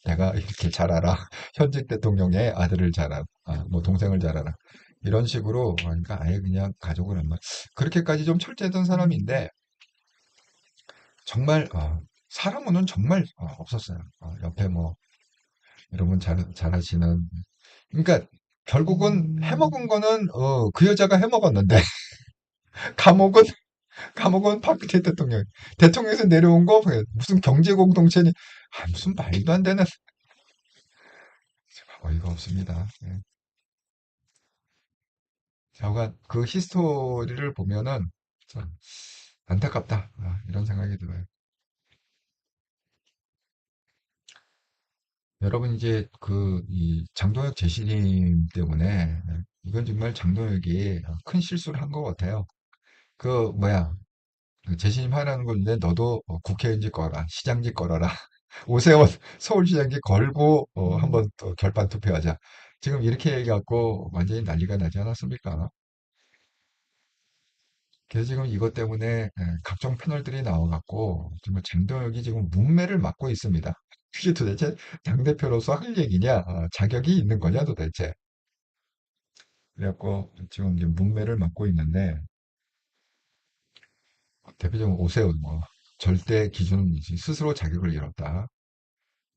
B: 내가 이렇게 잘 알아. 현직 대통령의 아들을 잘 알아. 뭐 동생을 잘 알아. 이런 식으로 그러니까 아예 그냥 가족을 한 번. 그렇게까지 좀 철저했던 사람인데 정말 사람은 정말 없었어요. 옆에 뭐 여러분 잘하시는 그러니까 결국은 해먹은 거는 그 여자가 해먹었는데 감옥은 감옥은 박근혜 대통령. 대통령에서 내려온 거 무슨 경제 공동체니 무슨 말도 안 되는 어이가 없습니다. 예. 하여간 히스토리를 보면은 참 안타깝다. 이런 생각이 들어요. 여러분 이제 이 장동혁 재신임 때문에 이건 정말 장동혁이 큰 실수를 한 것 같아요. 뭐야 재신임 하라는 건데 너도 국회의원직 걸어라, 시장직 걸어라. 오세훈 서울시장직 걸고 한번 또 결판 투표하자. 지금 이렇게 해갖고 완전히 난리가 나지 않았습니까? 그래서 지금 이것 때문에 각종 패널들이 나와갖고 정말 장동혁이 지금 문매를 맞고 있습니다. 그게 도대체 당대표로서 할 얘기냐? 자격이 있는 거냐 도대체? 그래갖고 지금 이제 문매를 맞고 있는데 대표적으로 오세훈 뭐 절대 기준이지 스스로 자격을 잃었다.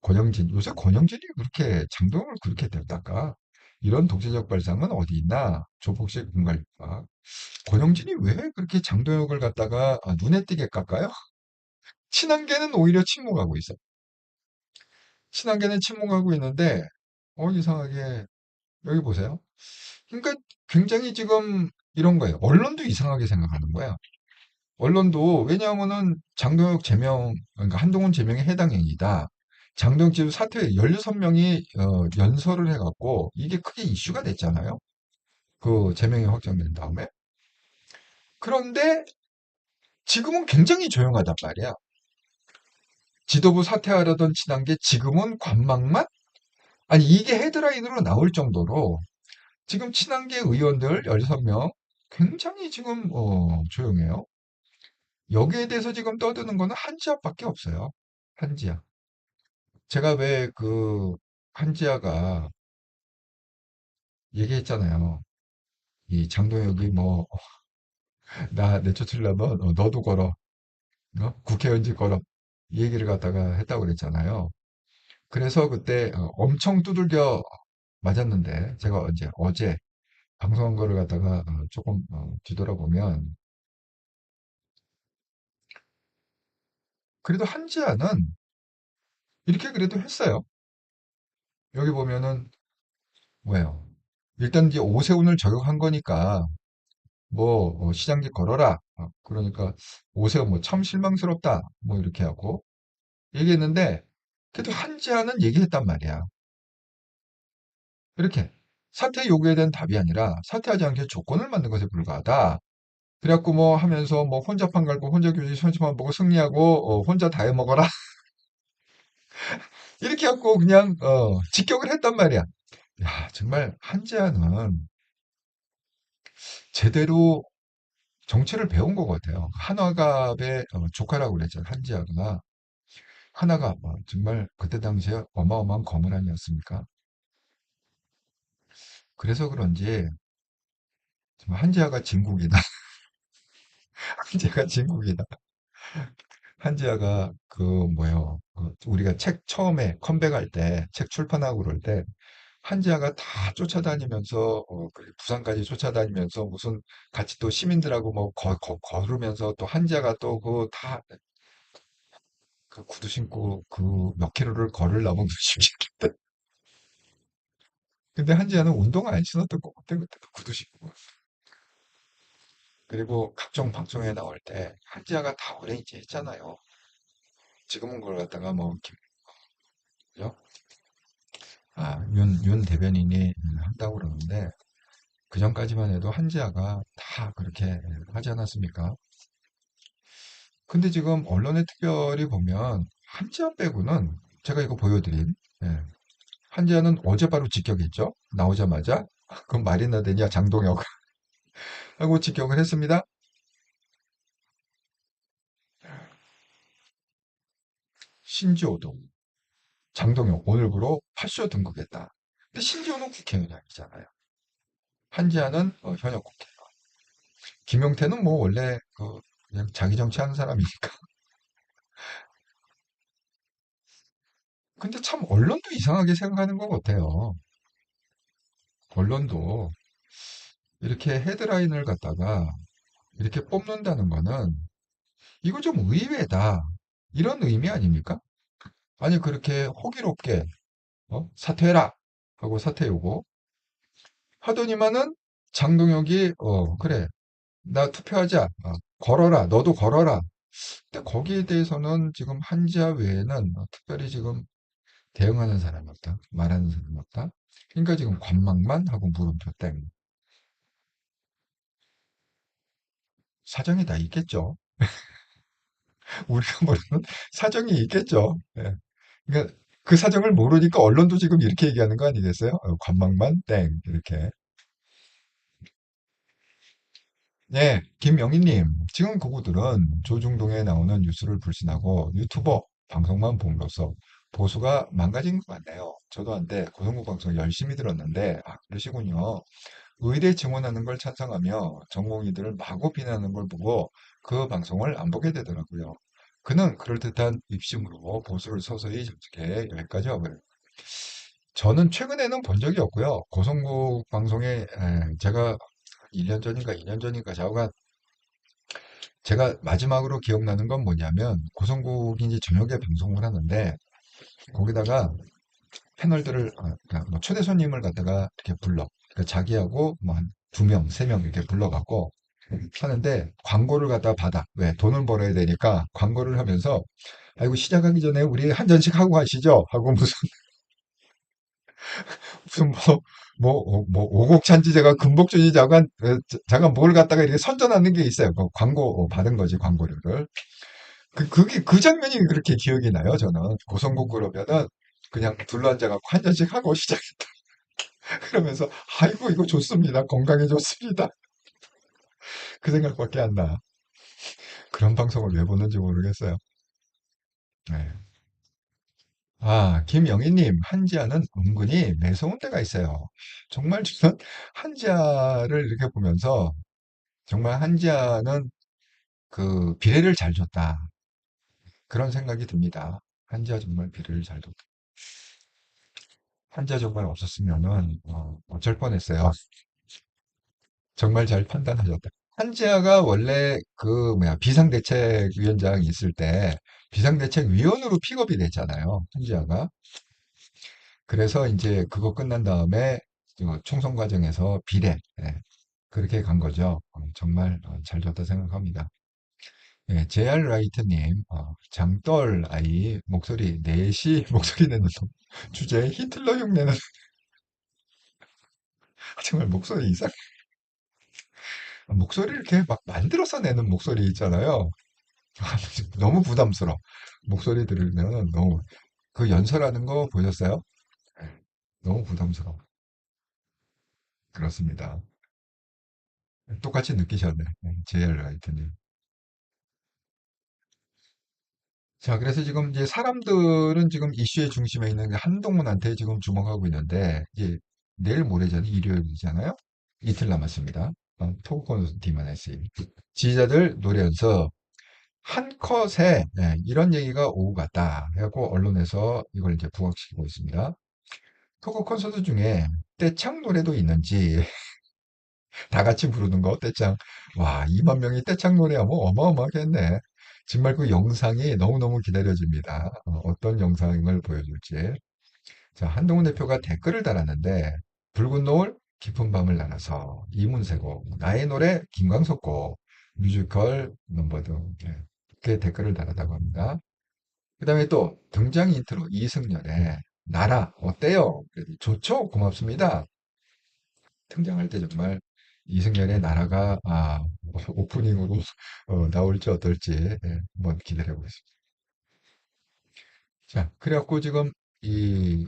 B: 권영진, 요새 권영진이 그렇게 장동을 그렇게 냅다까? 이런 독재적 발상은 어디 있나? 조폭식 공갈파. 권영진이 왜 그렇게 장동혁을 갖다가 눈에 띄게 깎아요? 친한계는 오히려 침묵하고 있어. 친한계는 침묵하고 있는데, 이상하게, 여기 보세요. 그러니까 굉장히 지금 이런 거예요. 언론도 이상하게 생각하는 거야. 언론도 왜냐하면은 장동혁 제명 그러니까 한동훈 제명에 해당 행위다. 장동혁 지금 사퇴 16명이 연설을 해갖고 이게 크게 이슈가 됐잖아요. 제명이 확정된 다음에. 그런데 지금은 굉장히 조용하단 말이야. 지도부 사퇴하려던 친한 게 지금은 관망만? 아니 이게 헤드라인으로 나올 정도로 지금 친한계 의원들 16명 굉장히 지금 조용해요. 여기에 대해서 지금 떠드는 거는 한지압밖에 없어요. 한지압. 제가 왜 한지아가 얘기했잖아요. 이 장동혁이 뭐, 나 내쫓으려면 너도 걸어. 국회의원직 걸어. 이 얘기를 갖다가 했다고 그랬잖아요. 그래서 그때 엄청 두들겨 맞았는데 제가 어제 방송한 거를 갖다가 조금 뒤돌아보면 그래도 한지아는 이렇게 그래도 했어요. 여기 보면은 뭐예요? 일단 이제 오세훈을 저격한 거니까 뭐 시장기 걸어라. 그러니까 오세훈 뭐 참 실망스럽다. 뭐 이렇게 하고 얘기했는데 그래도 한지아는 얘기했단 말이야. 이렇게 사퇴 요구에 대한 답이 아니라 사퇴하지 않게 조건을 만든 것에 불과하다. 그래갖고 뭐 하면서 뭐 혼자 판 갈고 혼자 교지 선심만 보고 승리하고 혼자 다 해먹어라. 이렇게 갖고 그냥 직격을 했단 말이야. 야, 정말 한지아는 제대로 정체를 배운 것 같아요. 한화갑의 조카라고 그랬잖아요. 한지아가. 한화갑, 정말 그때 당시에 어마어마한 거물 아니었습니까? 그래서 그런지 정말 한지아가 진국이다. 한지아가 진국이다. 한지아가 그 뭐예요? 우리가 책 처음에 컴백할 때, 책 출판하고 그럴 때 한지아가 다 쫓아다니면서 그 부산까지 쫓아다니면서 무슨 같이 또 시민들하고 뭐 걸으면서 또 한지아가 또 그 다 그 구두 신고 그 몇 킬로를 걸으려면 60km. 근데 한지아는 운동 안 신었던 것 같아. 그때도 구두 신고. 그리고 각종 방송에 나올 때 한지아가 다 오래인지 했잖아요. 지금은 그걸 갖다가 뭐 그죠? 윤 대변인이 한다고 그러는데 그 전까지만 해도 한지아가 다 그렇게 하지 않았습니까? 근데 지금 언론에 특별히 보면 한지아 빼고는 제가 이거 보여드린 예, 한지아는 어제 바로 직격했죠. 나오자마자 그건 말이나 되냐 장동혁 하고 직격을 했습니다. 신지호도 장동혁 오늘부로 파쇼 등극했다. 근데 신지호는 국회의원이 아니잖아요. 한지아는 현역 국회의원. 김용태는 뭐 원래 그냥 자기 정치하는 사람이니까. 근데 참 언론도 이상하게 생각하는 것 같아요. 언론도 이렇게 헤드라인을 갖다가 이렇게 뽑는다는 거는 이거 좀 의외다. 이런 의미 아닙니까? 아니 그렇게 호기롭게 사퇴해라 하고 사퇴 요구 하더니만은 장동혁이 그래 나 투표하자 걸어라 너도 걸어라. 근데 거기에 대해서는 지금 한지아 외에는 특별히 지금 대응하는 사람이 없다. 말하는 사람이 없다. 그러니까 지금 관망만 하고 물음표 땡. 사정이 다 있겠죠. 우리가 모르는 사정이 있겠죠. 예. 그러니까 그 사정을 모르니까 언론도 지금 이렇게 얘기하는 거 아니겠어요? 관망만 땡 이렇게. 네, 김영희님. 지금 그분들은 조중동에 나오는 뉴스를 불신하고 유튜버 방송만 봄으로써 보수가 망가진 것 같네요. 저도 한때 고성국 방송 열심히 들었는데, 그러시군요. 의대 증원하는 걸 찬성하며 전공의들을 마구 비난하는 걸 보고 그 방송을 안 보게 되더라고요. 그는 그럴듯한 입심으로 보수를 서서히 접촉해 여기까지 와버려요. 저는 최근에는 본 적이 없고요. 고성국 방송에 제가 1년 전인가 2년 전인가 좌우가 제가 마지막으로 기억나는 건 뭐냐면 고성국이 이제 저녁에 방송을 하는데 거기다가 패널들을 그러니까 뭐 초대 손님을 갖다가 이렇게 불러 그러니까 자기하고 뭐 한 두 명, 세 명 이렇게 불러갖고 하는데 광고를 갖다가 받아. 왜? 돈을 벌어야 되니까 광고를 하면서 아이고 시작하기 전에 우리 한 잔씩 하고 가시죠 하고 무슨 뭐 오곡찬지 제가 금복주지 자가 뭘 갖다가 이렇게 선전하는 게 있어요. 그 광고 받은 거지 광고료를. 그게 그 장면이 그렇게 기억이 나요. 저는 고성국 그러면은 그냥 둘러앉아갖고 한 잔씩 하고 시작했다. 그러면서 아이고 이거 좋습니다. 건강에 좋습니다. 그 생각밖에 안 나. 그런 방송을 왜 보는지 모르겠어요. 네. 김영희님, 한지아는 은근히 매서운 때가 있어요. 정말 저는 한지아를 이렇게 보면서 정말 한지아는 그 비례를 잘 줬다. 그런 생각이 듭니다. 한지아 정말 비를 잘 뒀다. 한지아 정말 없었으면은 어쩔 뻔했어요. 정말 잘 판단하셨다. 한지아가 원래 그 뭐야 비상대책위원장이 있을 때 비상대책위원으로 픽업이 됐잖아요. 한지아가. 그래서 이제 그거 끝난 다음에 총선 과정에서 비례 그렇게 간 거죠. 정말 잘 줬다 생각합니다. 예, JR 라이트님, 장떨 아이 목소리 넷이 목소리 내는 주제에 히틀러 흉내는 정말 목소리 이상. 목소리 이렇게 막 만들어서 내는 목소리 있잖아요. 너무 부담스러워. 목소리 들으면 너무 그 연설하는 거 보셨어요? 예, 너무 부담스러워. 그렇습니다. 똑같이 느끼셨네. JR 라이트님. 자, 그래서 지금 이제 사람들은 지금 이슈의 중심에 있는 게 한동훈한테 지금 주목하고 있는데, 이제 내일 모레잖아요. 일요일이잖아요. 이틀 남았습니다. 토크 콘서트만 했어요. 지지자들 노래 연습 한 컷에 이런 얘기가 오고 갔다 하고 언론에서 이걸 이제 부각시키고 있습니다. 토크 콘서트 중에 떼창 노래도 있는지 다 같이 부르는 거 떼창. 와, 2만 명이 떼창 노래하면 어마어마하겠네. 정말 그 영상이 너무너무 기다려집니다. 어떤 영상을 보여줄지. 자, 한동훈 대표가 댓글을 달았는데 붉은 노을 깊은 밤을 날아서 이문세곡 나의 노래 김광석 곡 뮤지컬 넘버드 이렇게 댓글을 달았다고 합니다. 그 다음에 또 등장 인트로 이승열의 나라 어때요? 좋죠? 고맙습니다. 등장할 때 정말 이승열의 나라가 오프닝으로 나올지 어떨지 한번 기대해 보겠습니다. 자, 그래갖고 지금 이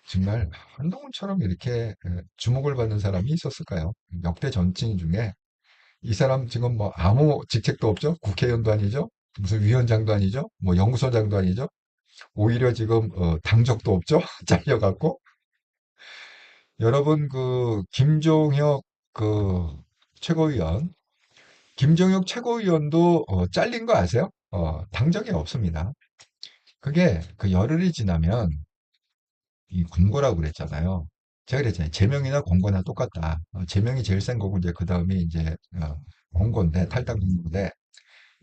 B: 정말 한동훈처럼 이렇게 주목을 받는 사람이 있었을까요? 역대 정치인 중에 이 사람 지금 뭐 아무 직책도 없죠? 국회의원도 아니죠? 무슨 위원장도 아니죠? 뭐 연구소장도 아니죠? 오히려 지금 당적도 없죠? 잘려갖고 여러분 그 김종혁 그 최고위원 김종혁 최고위원도 잘린 거 아세요? 당적이 없습니다. 그게 그 열흘이 지나면 이 공고라고 그랬잖아요. 제가 그랬잖아요. 제명이나 공고나 똑같다. 제명이 제일 센 거고 이제 그 다음이 이제 공고인데 탈당 공고인데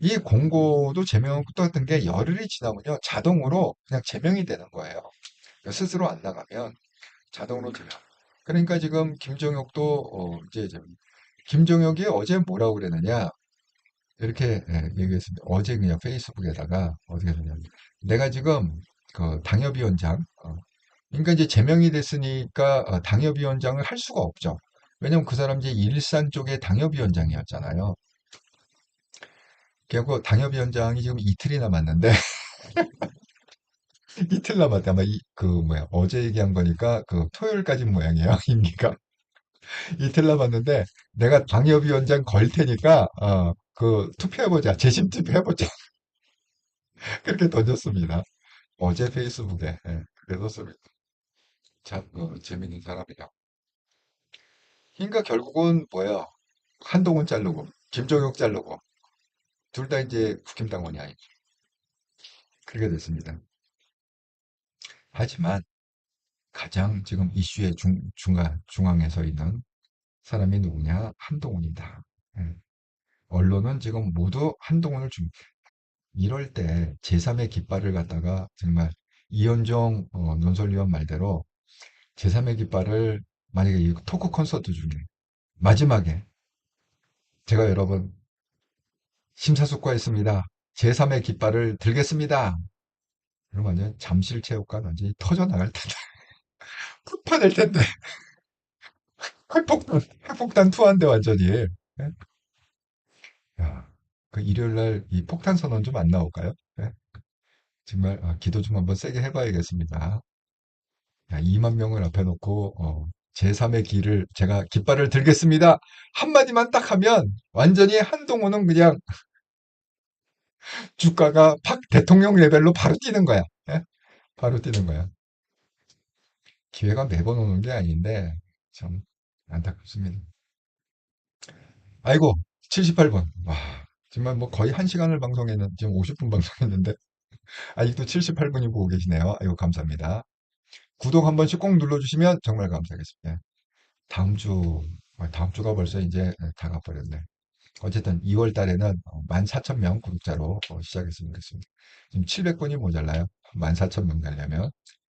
B: 이 공고도 제명 똑같은 게 열흘이 지나면요 자동으로 그냥 제명이 되는 거예요. 그러니까 스스로 안 나가면 자동으로 제명. 그러니까 지금 김종혁도 이제 김종혁이 어제 뭐라고 그랬느냐 이렇게 얘기했습니다. 어제 그냥 페이스북에다가 어떻게 했냐면 내가 지금 그 당협위원장 그러니까 이제 제명이 됐으니까 당협위원장을 할 수가 없죠. 왜냐면 그 사람 이제 일산 쪽의 당협위원장이었잖아요. 결국 당협위원장이 지금 이틀이 남았는데 이틀 남았다. 아마 그 뭐야 어제 얘기한 거니까 그 토요일까지 모양이에요. 임기가 이틀 남았는데 내가 당협위원장 걸 테니까 그 투표해보자. 재심 투표해보자. 그렇게 던졌습니다. 어제 페이스북에 그래 뒀습니다. 참 재밌는 사람이야. 그러니까 결국은 뭐야 한동훈 자르고 김종혁 자르고 둘 다 이제 국힘당원이 아니죠. 그렇게 됐습니다. 하지만 가장 지금 이슈의 중앙에 서 있는 사람이 누구냐? 한동훈이다. 예. 언론은 지금 모두 한동훈을 이럴 때 제3의 깃발을 갖다가 정말 이현정 논설위원 말대로 제3의 깃발을 만약에 이 토크 콘서트 중에 마지막에 제가 여러분 심사숙고했습니다. 제3의 깃발을 들겠습니다. 그러면 완전 잠실체육관 완전히 터져나갈 텐데 폭파될 텐데 핵폭탄 투하인데 완전히. 예? 야, 그 일요일 날 이 폭탄 선언 좀 안 나올까요? 예? 정말 기도 좀 한번 세게 해봐야겠습니다. 야, 2만 명을 앞에 놓고 제3의 길을 제가 깃발을 들겠습니다. 한마디만 딱 하면 완전히 한동훈은 그냥 주가가 팍 대통령 레벨로 바로 뛰는 거야. 예? 바로 뛰는 거야. 기회가 매번 오는 게 아닌데 참 안타깝습니다. 아이고 78분. 와 정말 뭐 거의 1시간을 방송했는데, 지금 50분 방송했는데, 아직도 78분이 보고 계시네요. 아이고, 감사합니다. 구독 한 번씩 꼭 눌러주시면 정말 감사하겠습니다. 다음 주, 다음 주가 벌써 이제 다 가버렸네. 어쨌든 2월 달에는 14,000명 구독자로 시작했으면 좋겠습니다. 지금 700분이 모자라요. 14,000명 되려면.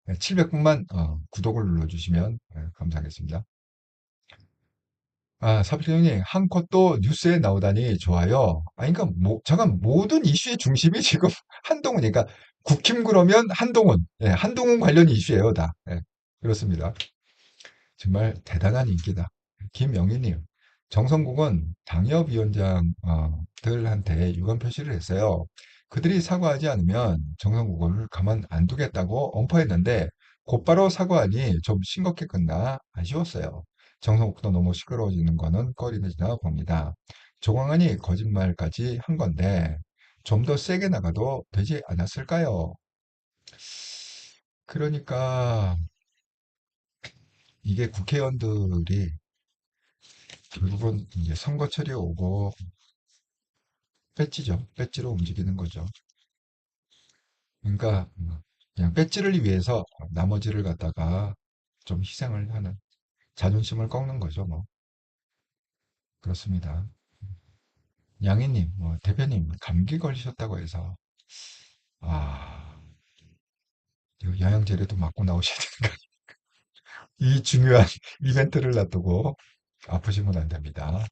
B: 700분만 구독을 눌러주시면 감사하겠습니다. 아, 사필형님, 한 컷도 뉴스에 나오다니 좋아요. 아니, 그러니까, 잠깐, 모든 이슈의 중심이 지금 한동훈이니까, 국힘 그러면 한동훈, 예, 한동훈 관련 이슈예요, 다. 예, 그렇습니다. 정말 대단한 인기다. 김영희님, 정성국은 당협위원장들한테 유감 표시를 했어요. 그들이 사과하지 않으면 정성국을 가만 안 두겠다고 엄포했는데 곧바로 사과하니 좀 싱겁게 끝나 아쉬웠어요. 정성국도 너무 시끄러워지는 거는 꺼리지나 봅니다. 조광안이 거짓말까지 한 건데 좀 더 세게 나가도 되지 않았을까요? 그러니까 이게 국회의원들이 결국은 이제 선거철이 오고 배지죠. 배지로 움직이는 거죠. 그러니까 그냥 배지를 위해서 나머지를 갖다가 좀 희생을 하는 자존심을 꺾는 거죠. 뭐 그렇습니다. 양희님, 뭐 대표님 감기 걸리셨다고 해서 아 이거 영양제라도 맞고 나오셔야 되는 거 이 중요한 이벤트를 놔두고 아프시면 안 됩니다.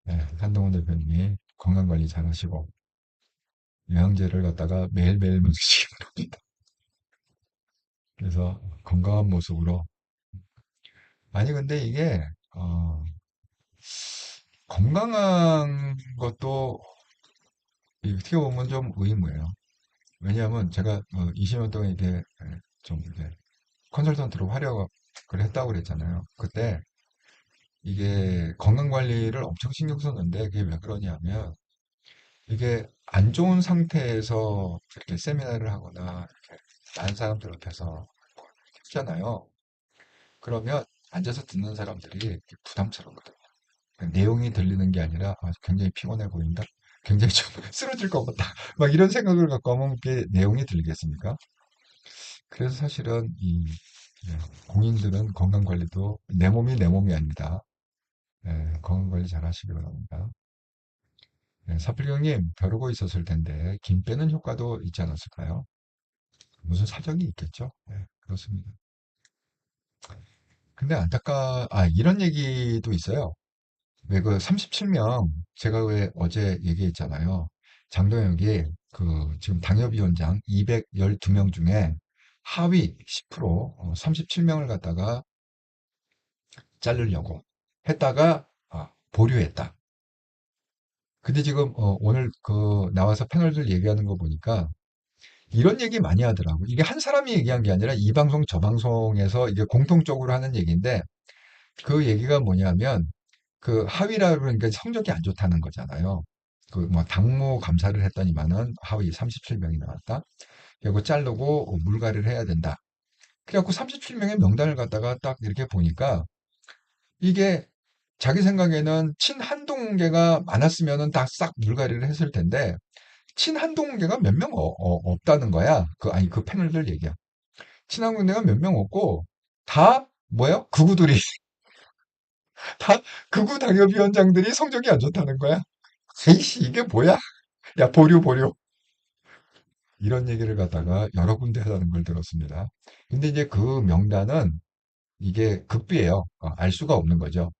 B: 네, 한동훈 대표님이 건강 관리 잘 하시고 영양제를 갖다가 매일매일 먹으시기 바랍니다. 그래서 건강한 모습으로 아니 근데 이게 어, 건강한 것도 어떻게 보면 좀 의무예요. 왜냐하면 제가 20년 동안 이게 좀 이게 컨설턴트로 활약을 했다고 그랬잖아요. 그때 이게 건강 관리를 엄청 신경 썼는데 그게 왜 그러냐면 이게 안 좋은 상태에서 이렇게 세미나를 하거나 이렇게 많은 사람들 앞에서 했잖아요. 그러면 앉아서 듣는 사람들이 부담스럽거든요. 내용이 들리는 게 아니라 굉장히 피곤해 보인다. 굉장히 좀 쓰러질 것 같다. 막 이런 생각을 갖고 하면 그게 내용이 들리겠습니까? 그래서 사실은 이 공인들은 건강 관리도 내 몸이 내 몸이 아니다. 건강 관리 잘 하시기 바랍니다. 사필경님 벼르고 있었을 텐데 김 빼는 효과도 있지 않았을까요? 무슨 사정이 있겠죠? 그렇습니다. 근데 이런 얘기도 있어요. 왜 그 37명 제가 왜 어제 얘기했잖아요. 장동혁이 그 지금 당협위원장 212명 중에 하위 10% 37명을 갖다가 자르려고 했다가 보류했다. 근데 지금 오늘 그 나와서 패널들 얘기하는 거 보니까 이런 얘기 많이 하더라고. 이게 한 사람이 얘기한 게 아니라 이 방송 저 방송에서 이게 공통적으로 하는 얘기인데 그 얘기가 뭐냐면 그 하위라 그러니까 성적이 안 좋다는 거잖아요. 그 뭐 당무 감사를 했더니만은 하위 37명이 나왔다. 그리고 자르고 물갈이를 해야 된다. 그래갖고 37명의 명단을 갖다가 딱 이렇게 보니까 이게 자기 생각에는 친한동계가 많았으면은 다 싹 물갈이를 했을 텐데 친한동계가 몇 명 없다는 거야. 아니 그 패널들 얘기야. 친한동계가 몇 명 없고 다 뭐야? 극우들이 다 극우 당협위원장들이 성적이 안 좋다는 거야. 에이씨, 이게 뭐야? 야, 보류, 보류. 이런 얘기를 갖다가 여러 군데 하다는 걸 들었습니다. 근데 이제 그 명단은 이게 극비예요. 알 수가 없는 거죠.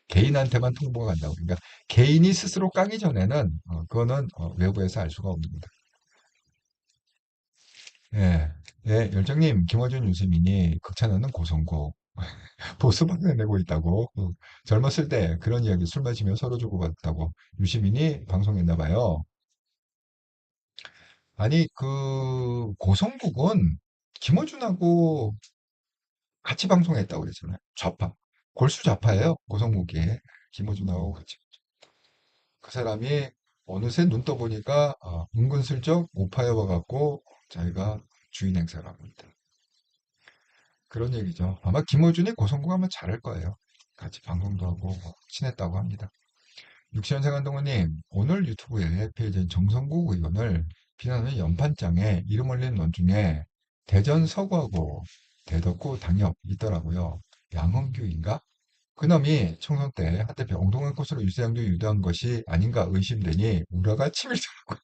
B: 개인한테만 통보가 간다고. 그러니까 개인이 스스로 까기 전에는 그거는 외부에서 알 수가 없는 겁니다. 예, 예, 열정님, 김어준 유시민이 극찬하는 고성고 보수방송 내고 있다고. 젊었을 때 그런 이야기 술 마시며 서로 주고받았다고 유시민이 방송했나 봐요. 아니, 그, 고성국은 김어준하고 같이 방송했다고 그랬잖아요. 좌파. 골수 좌파예요. 고성국이. 김어준하고 같이. 그 사람이 어느새 눈 떠보니까 은근슬쩍 오파에 와갖고 자기가 주인 행세를 하고 있다. 그런 얘기죠. 아마 김어준이 고성국 하면 잘할 거예요. 같이 방송도 하고 친했다고 합니다. 육시원생 한동훈님, 오늘 유튜브에 페이지인 정성국 의원을 비난하는 연판장에 이름 올린 원 중에 대전 서구하고 대덕구 당협 있더라고요. 양흥규인가? 그놈이 총선 때 한때 엉뚱한 코스로 유세장도 유도한 것이 아닌가 의심되니 우려가 치밀더라고요.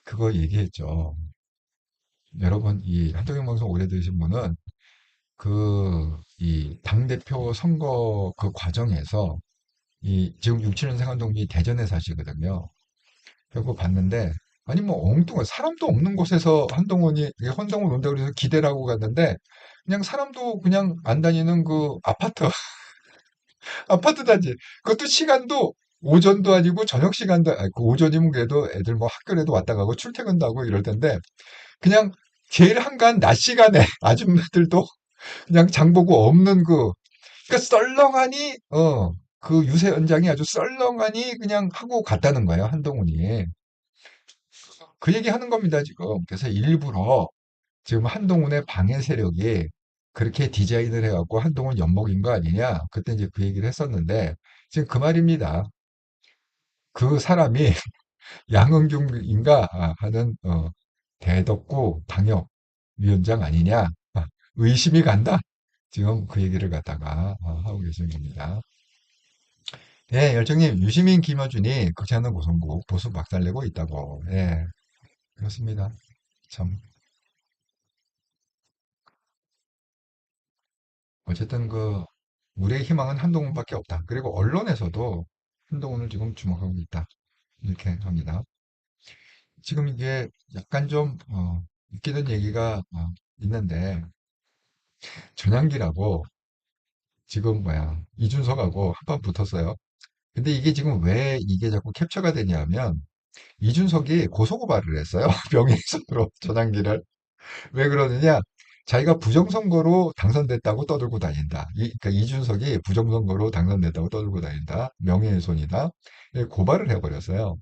B: 그거 얘기했죠. 여러분, 이 한동훈 방송 오래 들으신 분은 이 당대표 선거 그 과정에서 지금 6, 7년생 한동훈이 대전에 사시거든요. 그거 봤는데, 아니, 뭐, 엉뚱한, 사람도 없는 곳에서 한동훈이, 헌정을 온다고 그래서 기대를 하고 갔는데, 그냥 사람도 그냥 안 다니는 그 아파트, 아파트 단지. 그것도 시간도 오전도 아니고 저녁 시간도, 아니, 그 오전이면 그래도 애들 뭐 학교에도 왔다 가고 출퇴근도 하고 이럴 텐데, 그냥 제일 한가한 낮 시간에 아줌마들도 그냥 장보고 없는 그러니까 썰렁하니, 그 유세 연장이 아주 썰렁하니 그냥 하고 갔다는 거예요, 한동훈이. 그 얘기 하는 겁니다, 지금. 그래서 일부러 지금 한동훈의 방해 세력이 그렇게 디자인을 해갖고 한동훈 엿먹인 거 아니냐. 그때 이제 그 얘기를 했었는데, 지금 그 말입니다. 그 사람이 양흥중인가 하는, 대덕구 당협 위원장 아니냐. 의심이 간다. 지금 그 얘기를 갖다가 하고 계신 겁니다. 예, 열정님, 유시민, 김어준이 극찬하는 고성국 보수 박살내고 있다고. 예, 그렇습니다. 참. 어쨌든 우리의 희망은 한동훈밖에 없다. 그리고 언론에서도 한동훈을 지금 주목하고 있다. 이렇게 합니다. 지금 이게 약간 좀, 웃기는 얘기가 있는데, 전향기라고 지금 이준석하고 한판 붙었어요. 근데 이게 지금 왜 이게 자꾸 캡처가 되냐면, 이준석이 고소고발을 했어요. 명예훼손으로 전향기를. 왜 그러느냐? 자기가 부정선거로 당선됐다고 떠들고 다닌다. 그러니까 이준석이 부정선거로 당선됐다고 떠들고 다닌다. 명예훼손이다. 고발을 해버렸어요.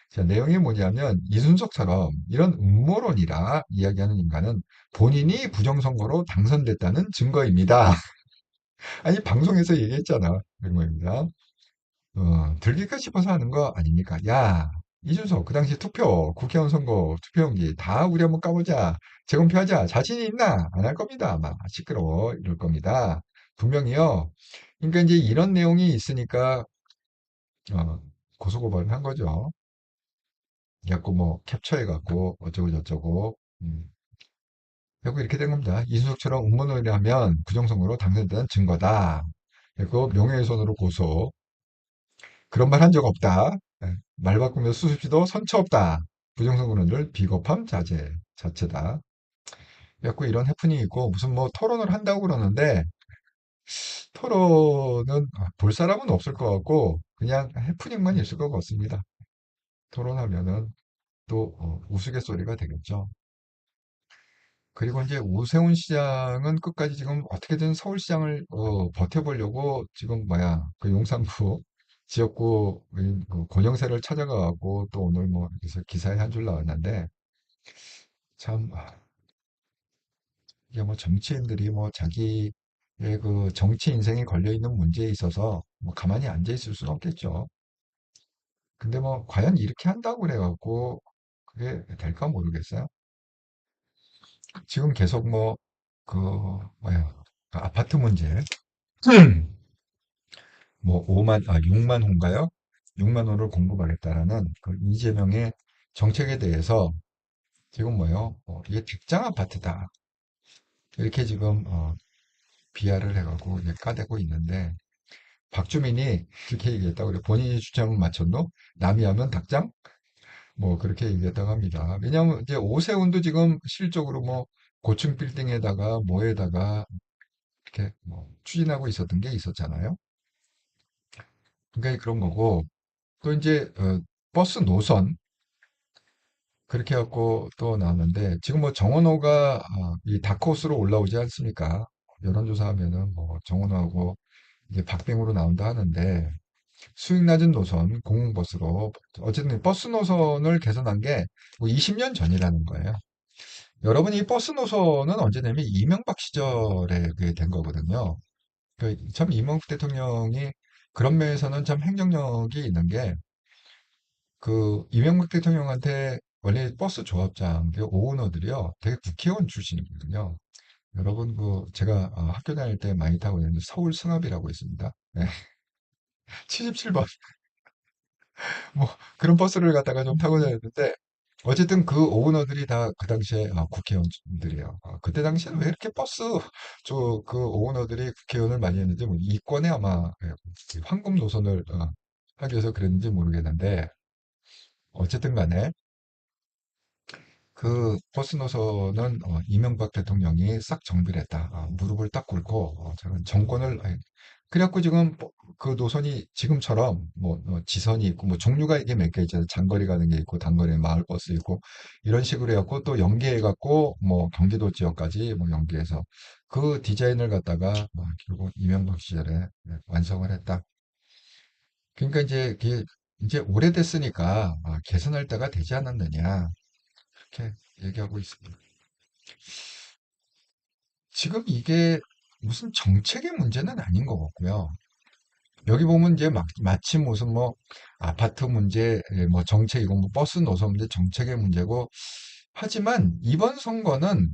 B: 자, 내용이 뭐냐면 이준석처럼 이런 음모론이라 이야기하는 인간은 본인이 부정선거로 당선됐다는 증거입니다. 아니 방송에서 얘기했잖아. 그런 겁니다. 들킬까 싶어서 하는 거 아닙니까? 야, 이준석, 그 당시 투표, 국회의원 선거 투표용지 다 우리 한번 까보자. 재검표하자. 자신이 있나? 안 할 겁니다. 아마. 시끄러워. 이럴 겁니다. 분명히요. 그러니까 이제 이런 내용이 있으니까, 고소고발을 한 거죠. 그래갖고 뭐, 캡처해갖고, 어쩌고 저쩌고. 결국 이렇게 된 겁니다. 이준석처럼 음모론을 하면 부정선거로 당선된 증거다. 그리고 명예훼손으로 고소. 그런 말 한 적 없다. 예, 말 바꾸며 수습시도 선처 없다. 부정선거론을 비겁함 자체다. 그래갖고 이런 해프닝이 있고 무슨 뭐 토론을 한다고 그러는데 토론은 볼 사람은 없을 것 같고 그냥 해프닝만 있을 것 같습니다. 토론하면은 또 우스갯소리가 되겠죠. 그리고 이제 오세훈 시장은 끝까지 지금 어떻게든 서울시장을 버텨보려고 지금 그 용산구 지역구 그 권영세를 찾아가고 또 오늘 뭐 그래서 기사에 한 줄 나왔는데 참 이게 뭐 정치인들이 뭐 자기의 그 정치 인생에 걸려 있는 문제에 있어서 뭐 가만히 앉아 있을 수는 없겠죠. 근데 뭐 과연 이렇게 한다고 그래갖고 그게 될까 모르겠어요. 지금 계속 그 아파트 문제 뭐 6만 호인가요? 6만 호를 공급하겠다라는 그 이재명의 정책에 대해서 지금 이게 택장 아파트다. 이렇게 지금 비하를 해가고 이제 까대고 있는데 박주민이 그렇게 얘기했다고 그래. 본인이 주장은 마쳤노? 남이 하면 닭장? 뭐 그렇게 얘기했다고 합니다. 왜냐하면 이제 오세훈도 지금 실적으로 뭐 고층 빌딩에다가 뭐에다가 이렇게 뭐 추진하고 있었던 게 있었잖아요. 그러니까 그런 거고 또 이제 버스 노선 그렇게 해갖고 또 나왔는데 지금 뭐 정원호가 이 다크호스로 올라오지 않습니까? 여론조사하면은 뭐 정원호하고 이제 박빙으로 나온다 하는데 수익 낮은 노선 공공버스로 어쨌든 버스 노선을 개선한 게 뭐 20년 전이라는 거예요. 여러분 이 버스 노선은 언제냐면 이명박 시절에 그게 된 거거든요. 참 이명박 대통령이 그런 면에서는 참 행정력이 있는 게, 그 이명박 대통령한테 원래 버스 조합장, 그 오너들이요, 되게 국회의원 출신이거든요. 여러분, 그 제가 학교 다닐 때 많이 타고 있는 서울 승합이라고 있습니다. 네. 77번 뭐 그런 버스를 갖다가 좀 타고 다녔는데, 어쨌든 그 오너들이 다 그 당시에 국회의원들이에요. 그때 당시에는 왜 이렇게 버스 그 오너들이 국회의원을 많이 했는지, 뭐 이권에 아마 황금 노선을 하기 위해서 그랬는지 모르겠는데, 어쨌든 간에 그 버스 노선은 이명박 대통령이 싹 정비를 했다. 무릎을 딱 꿇고 저는 정권을 그래갖고 지금 그 노선이 지금처럼 뭐 지선이 있고 뭐 종류가 이게 몇 개 있잖아요. 장거리 가는 게 있고 단거리 마을 버스 있고 이런 식으로 해갖고 또 연계해갖고 뭐 경기도 지역까지 뭐 연계해서 그 디자인을 갖다가 결국 이명박 시절에 완성을 했다. 그러니까 이제 이제 오래됐으니까 개선할 때가 되지 않았느냐 이렇게 얘기하고 있습니다. 지금 이게 무슨 정책의 문제는 아닌 것 같고요. 여기 보면 이제 마침 무슨 뭐 아파트 문제, 뭐 정책, 이건 뭐 버스 노선 문제, 정책의 문제고, 하지만 이번 선거는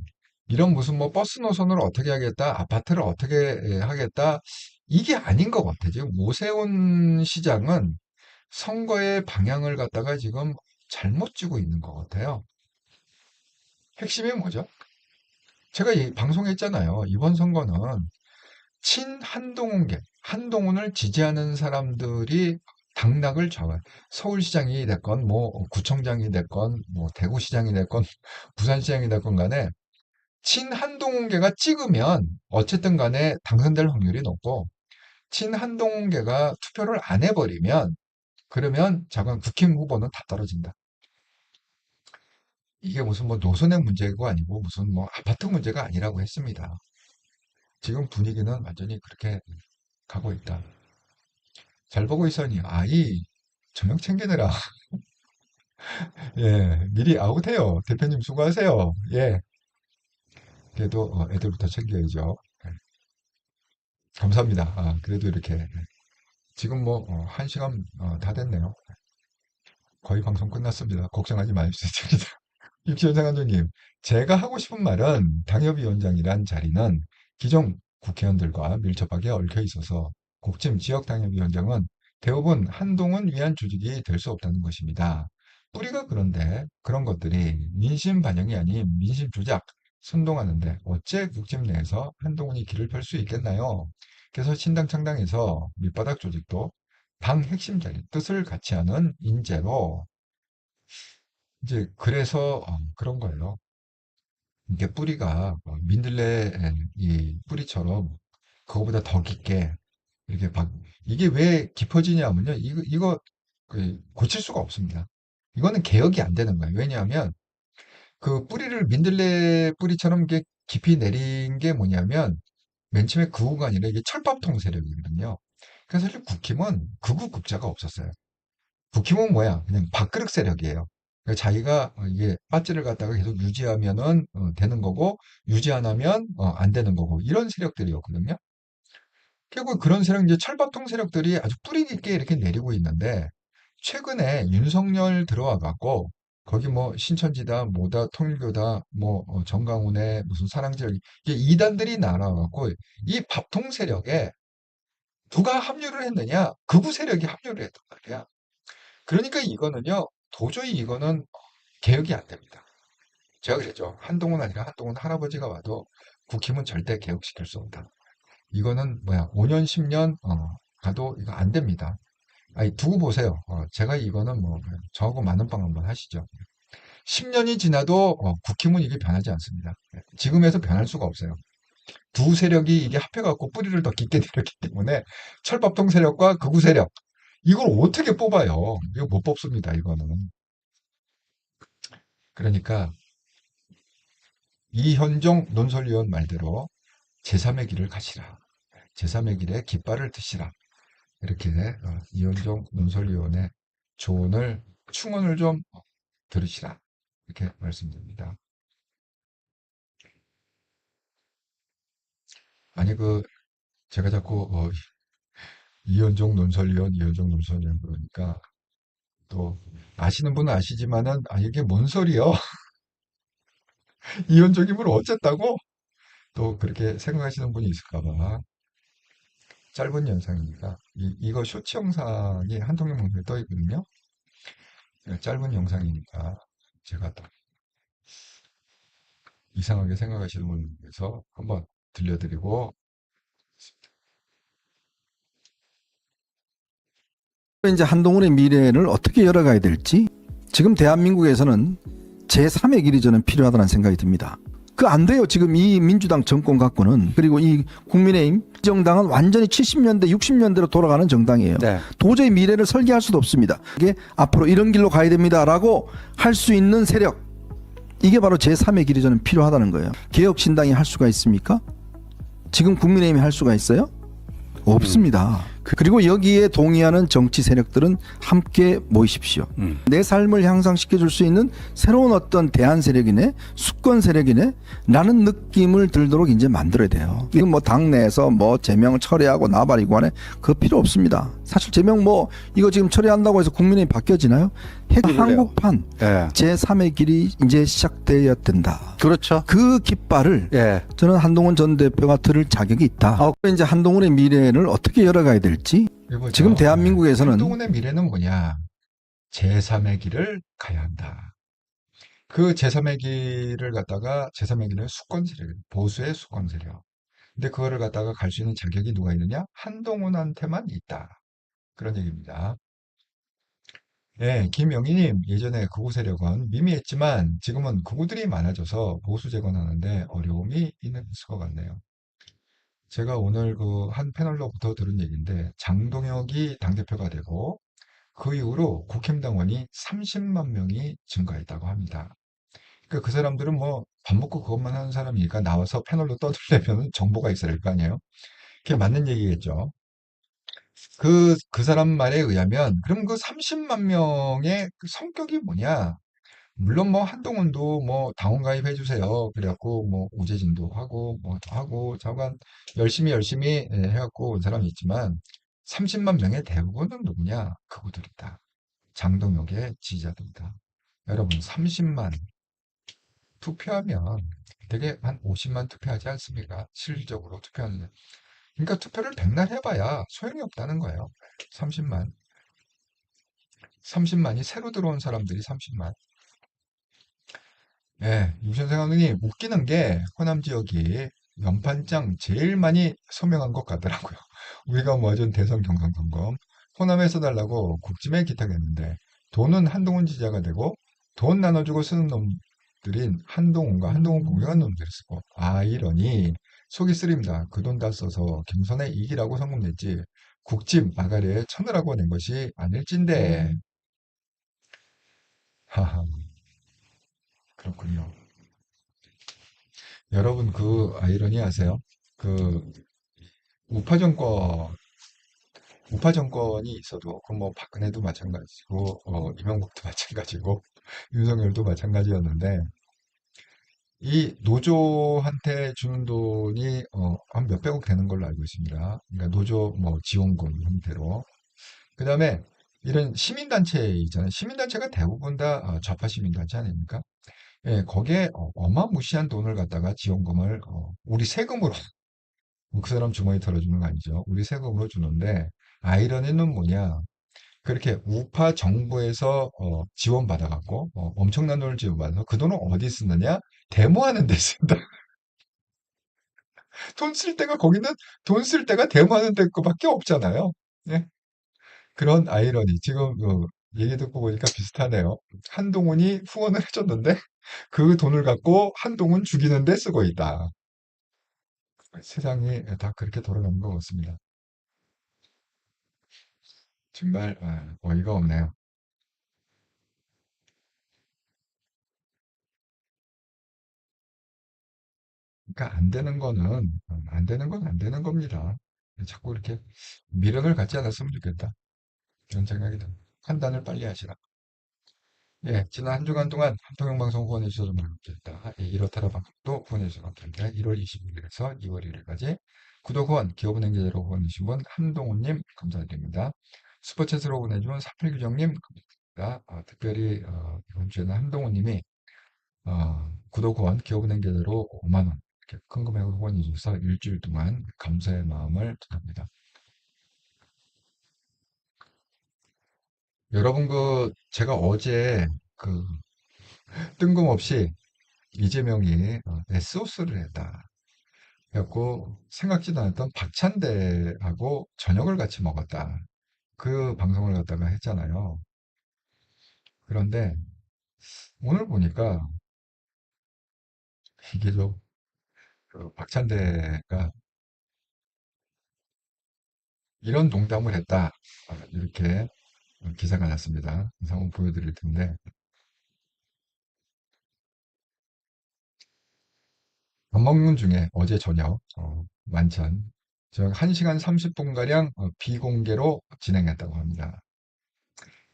B: 이런 무슨 뭐 버스 노선을 어떻게 하겠다, 아파트를 어떻게 하겠다, 이게 아닌 것 같아요. 지금 오세훈 시장은 선거의 방향을 갖다가 지금 잘못 쥐고 있는 것 같아요. 핵심이 뭐죠? 제가 방송했잖아요. 이번 선거는 친한동훈계, 한동훈을 지지하는 사람들이 당락을 잡아요. 서울시장이 됐건, 뭐, 구청장이 됐건, 뭐, 대구시장이 됐건, 부산시장이 됐건 간에, 친한동훈계가 찍으면, 어쨌든 간에 당선될 확률이 높고, 친한동훈계가 투표를 안 해버리면, 그러면 자관 국힘 후보는 다 떨어진다. 이게 무슨 뭐 노선의 문제가 아니고, 무슨 뭐 아파트 문제가 아니라고 했습니다. 지금 분위기는 완전히 그렇게 가고 있다. 잘 보고 있으니 아이 저녁 챙기느라 예 미리 아웃해요. 대표님 수고하세요. 예 그래도 애들부터 챙겨야죠. 예, 감사합니다. 그래도 이렇게 지금 뭐 1시간 다 됐네요. 거의 방송 끝났습니다. 걱정하지 마십시오. 입시원장 원장님, 제가 하고 싶은 말은 당협위원장이란 자리는 기존 국회의원들과 밀접하게 얽혀 있어서 국짐 지역 당협위원장은 대부분 한동훈 위한 조직이 될 수 없다는 것입니다. 뿌리가 그런데 그런 것들이 민심 반영이 아닌 민심 조작, 선동하는데 어째 국짐 내에서 한동훈이 길을 펼 수 있겠나요? 그래서 신당 창당에서 밑바닥 조직도 당 핵심 자리, 뜻을 같이 하는 인재로 이제 그래서 그런 거예요. 이게 뿌리가 민들레 이 뿌리처럼 그거보다 더 깊게 이렇게 이게 왜 깊어지냐면요. 이거 고칠 수가 없습니다. 이거는 개혁이 안 되는 거예요. 왜냐하면 그 뿌리를 민들레 뿌리처럼 이렇게 깊이 내린 게 뭐냐면 맨 처음에 극우가 아니라 이게 철밥통 세력이거든요. 그래서 사실 국힘은 극우 극자가 없었어요. 북힘은 뭐야? 그냥 밥그릇 세력이에요. 그러니까 자기가 이게 배지를 갖다가 계속 유지하면은 되는 거고, 유지 안 하면 안 되는 거고, 이런 세력들이었거든요. 결국 그런 세력, 이제 철밥통 세력들이 아주 뿌리 깊게 이렇게 내리고 있는데, 최근에 윤석열 들어와 갖고, 거기 뭐 신천지다, 뭐다, 통일교다, 뭐 정강훈의 무슨 사랑제일, 이게 이단들이 나와갖고, 이 밥통 세력에 누가 합류를 했느냐? 극우 세력이 합류를 했단 말이야. 그러니까 이거는요, 도저히 이거는 개혁이 안 됩니다. 제가 그랬죠. 한동훈 아니라 한동훈 할아버지가 와도 국힘은 절대 개혁시킬 수 없다. 이거는 뭐야, 5년, 10년, 가도 이거 안 됩니다. 아니, 두고 보세요. 제가 이거는 뭐, 저하고 만원빵 한번 하시죠. 10년이 지나도 국힘은 이게 변하지 않습니다. 지금에서 변할 수가 없어요. 두 세력이 이게 합해갖고 뿌리를 더 깊게 내렸기 때문에 철밥통 세력과 극우 세력, 이걸 어떻게 뽑아요? 이거 못 뽑습니다, 이거는. 그러니까 이현종 논설위원 말대로 제3의 길을 가시라. 제3의 길에 깃발을 드시라. 이렇게 이현종 논설위원의 조언을 충언을 좀 들으시라. 이렇게 말씀드립니다. 아니 제가 자꾸 이현종 논설위원 그러니까 또 아시는 분은 아시지만은 이게 뭔 소리요? 이현종이면 어쨌다고? 또 그렇게 생각하시는 분이 있을까 봐. 짧은 영상이니까 이거 쇼츠 영상이 한통령 방송에 떠 있거든요. 짧은 영상이니까 제가 또 이상하게 생각하시는 분을 위해서 한번 들려드리고
C: 이제 한동훈의 미래를 어떻게 열어가야 될지 지금 대한민국에서는 제3의 길이 저는 필요하다는 생각이 듭니다. 그 안 돼요. 지금 이 민주당 정권 갖고는. 그리고 이 국민의힘 정당은 완전히 70년대 60년대로 돌아가는 정당이에요.
D: 네.
C: 도저히 미래를 설계할 수도 없습니다. 이게 앞으로 이런 길로 가야 됩니다라고 할 수 있는 세력, 이게 바로 제3의 길이 저는 필요하다는 거예요. 개혁신당이 할 수가 있습니까? 지금 국민의힘이 할 수가 있어요? 없습니다. 그리고 여기에 동의하는 정치 세력들은 함께 모이십시오. 내 삶을 향상시켜 줄 수 있는 새로운 어떤 대안 세력이네, 수권 세력이네 라는 느낌을 들도록 이제 만들어야 돼요. 이건 뭐 당내에서 뭐 제명을 철회하고 나발이고 하네, 그거 필요 없습니다. 사실 제명 뭐 이거 지금 철회한다고 해서 국민의힘이 바뀌어지나요? 한국판
D: 예.
C: 제3의 길이 이제 시작되어야 된다.
D: 그렇죠.
C: 그 깃발을
D: 예.
C: 저는 한동훈 전 대표가 들을 자격이 있다. 이제 한동훈의 미래를 어떻게 열어가야 될지
B: 해보죠.
C: 지금 대한민국에서는
B: 한동훈의 미래는 뭐냐? 제3의 길을 가야 한다. 그 제3의 길을 갖다가 제3의 길은 수권 세력, 보수의 수권 세력. 근데 그거를 갖다가 갈 수 있는 자격이 누가 있느냐? 한동훈한테만 있다. 그런 얘기입니다. 네, 김영희님, 예전에 극우 세력은 미미했지만 지금은 극우들이 많아져서 보수 재건하는데 어려움이 있을 것 같네요. 제가 오늘 그 한 패널로부터 들은 얘기인데 장동혁이 당대표가 되고 그 이후로 국힘당원이 30만 명이 증가했다고 합니다. 그러니까 그 사람들은 뭐 밥 먹고 그것만 하는 사람이니까 나와서 패널로 떠들려면 정보가 있어야 될 거 아니에요? 그게 맞는 얘기겠죠. 그 사람 말에 의하면 그럼 그 30만 명의 그 성격이 뭐냐? 물론 뭐 한동훈도 뭐 당원 가입해 주세요. 그래갖고 뭐 우재진도 하고 뭐 하고 저간 열심히 해갖고 온 사람이 있지만 30만 명의 대부분은 누구냐? 그구들이다. 장동혁의 지지자들이다. 여러분 30만 투표하면 되게 한 50만 투표하지 않습니까? 실질적으로 투표하는. 그러니까 투표를 백날 해봐야 소용이 없다는 거예요. 30만. 30만이 새로 들어온 사람들이 30만. 예, 유선생 감독님, 웃기는 게 호남 지역이 연판장 제일 많이 서명한 것 같더라고요. 우리가 모아준 대선 경선 점검. 호남에서 달라고 국짐에 기탁했는데 돈은 한동훈 지자가 되고 돈 나눠주고 쓰는 놈들인 한동훈과 한동훈 공격한 놈들이 쓰고 이러니 속이 쓰립니다. 그 돈 다 써서 경선에 이기라고 성공했지 국짐 아가리에 쳐넣으라고 낸 것이 아닐진데 하하 그렇군요. 여러분 그 아이러니 아세요? 그 우파 정권 우파 정권이 있어도 그 뭐 박근혜도 마찬가지고 이명박도 마찬가지고 윤석열도 마찬가지였는데 이 노조한테 주는 돈이 한 몇백억 되는 걸로 알고 있습니다. 그러니까 노조 뭐 지원금 형태로. 그다음에 이런 시민단체 있잖아요. 시민단체가 대부분 다 좌파 시민단체 아닙니까? 예, 거기에 어마무시한 돈을 갖다가 지원금을 우리 세금으로 그 사람 주머니 털어주는 거 아니죠. 우리 세금으로 주는데 아이러니는 뭐냐? 그렇게 우파 정부에서 지원받아갖고 엄청난 돈을 지원받아서 그 돈을 어디 쓰느냐? 데모하는 데 쓴다. 돈 쓸 데가 거기는 돈 쓸 데가 데모하는 데 거밖에 없잖아요. 예? 그런 아이러니 지금 얘기 듣고 보니까 비슷하네요. 한동훈이 후원을 해줬는데 그 돈을 갖고 한동훈 죽이는 데 쓰고 있다. 세상이 다 그렇게 돌아가는 것 같습니다. 정말 어이가 없네요. 그러니까 안 되는 거는 안 되는 건 안 되는 겁니다. 자꾸 이렇게 미련을 갖지 않았으면 좋겠다. 그런 생각이 듭니다. 판단을 빨리 하시라. 예, 지난 한 주간 동안 한통영 방송 후원해 주셔서 감사합니다. 이렇다라 방송도 후원해 주셔서 감사합니다. 1월 26일에서 2월 1일까지 구독 후원, 기업은행 계좌로 후원해주신 분 한동훈님 감사드립니다. 슈퍼챗으로 보내준 사필규정님 감사드립니다. 특별히 이번 주에는 한동훈님이 구독 후원, 기업은행 계좌로 5만 원 이렇게 큰 금액으로 후원해 주셔서 일주일 동안 감사의 마음을 전합니다. 여러분 제가 어제 뜬금없이 이재명이 SOS를 했다. 그래갖고 생각지도 않았던 박찬대하고 저녁을 같이 먹었다. 그 방송을 갖다가 했잖아요. 그런데 오늘 보니까 이게 좀 박찬대가 이런 농담을 했다. 이렇게 기사가 났습니다. 그래서 한번 보여드릴 텐데 밥 먹는 중에 어제 저녁 만찬 저 1시간 30분가량 비공개로 진행했다고 합니다.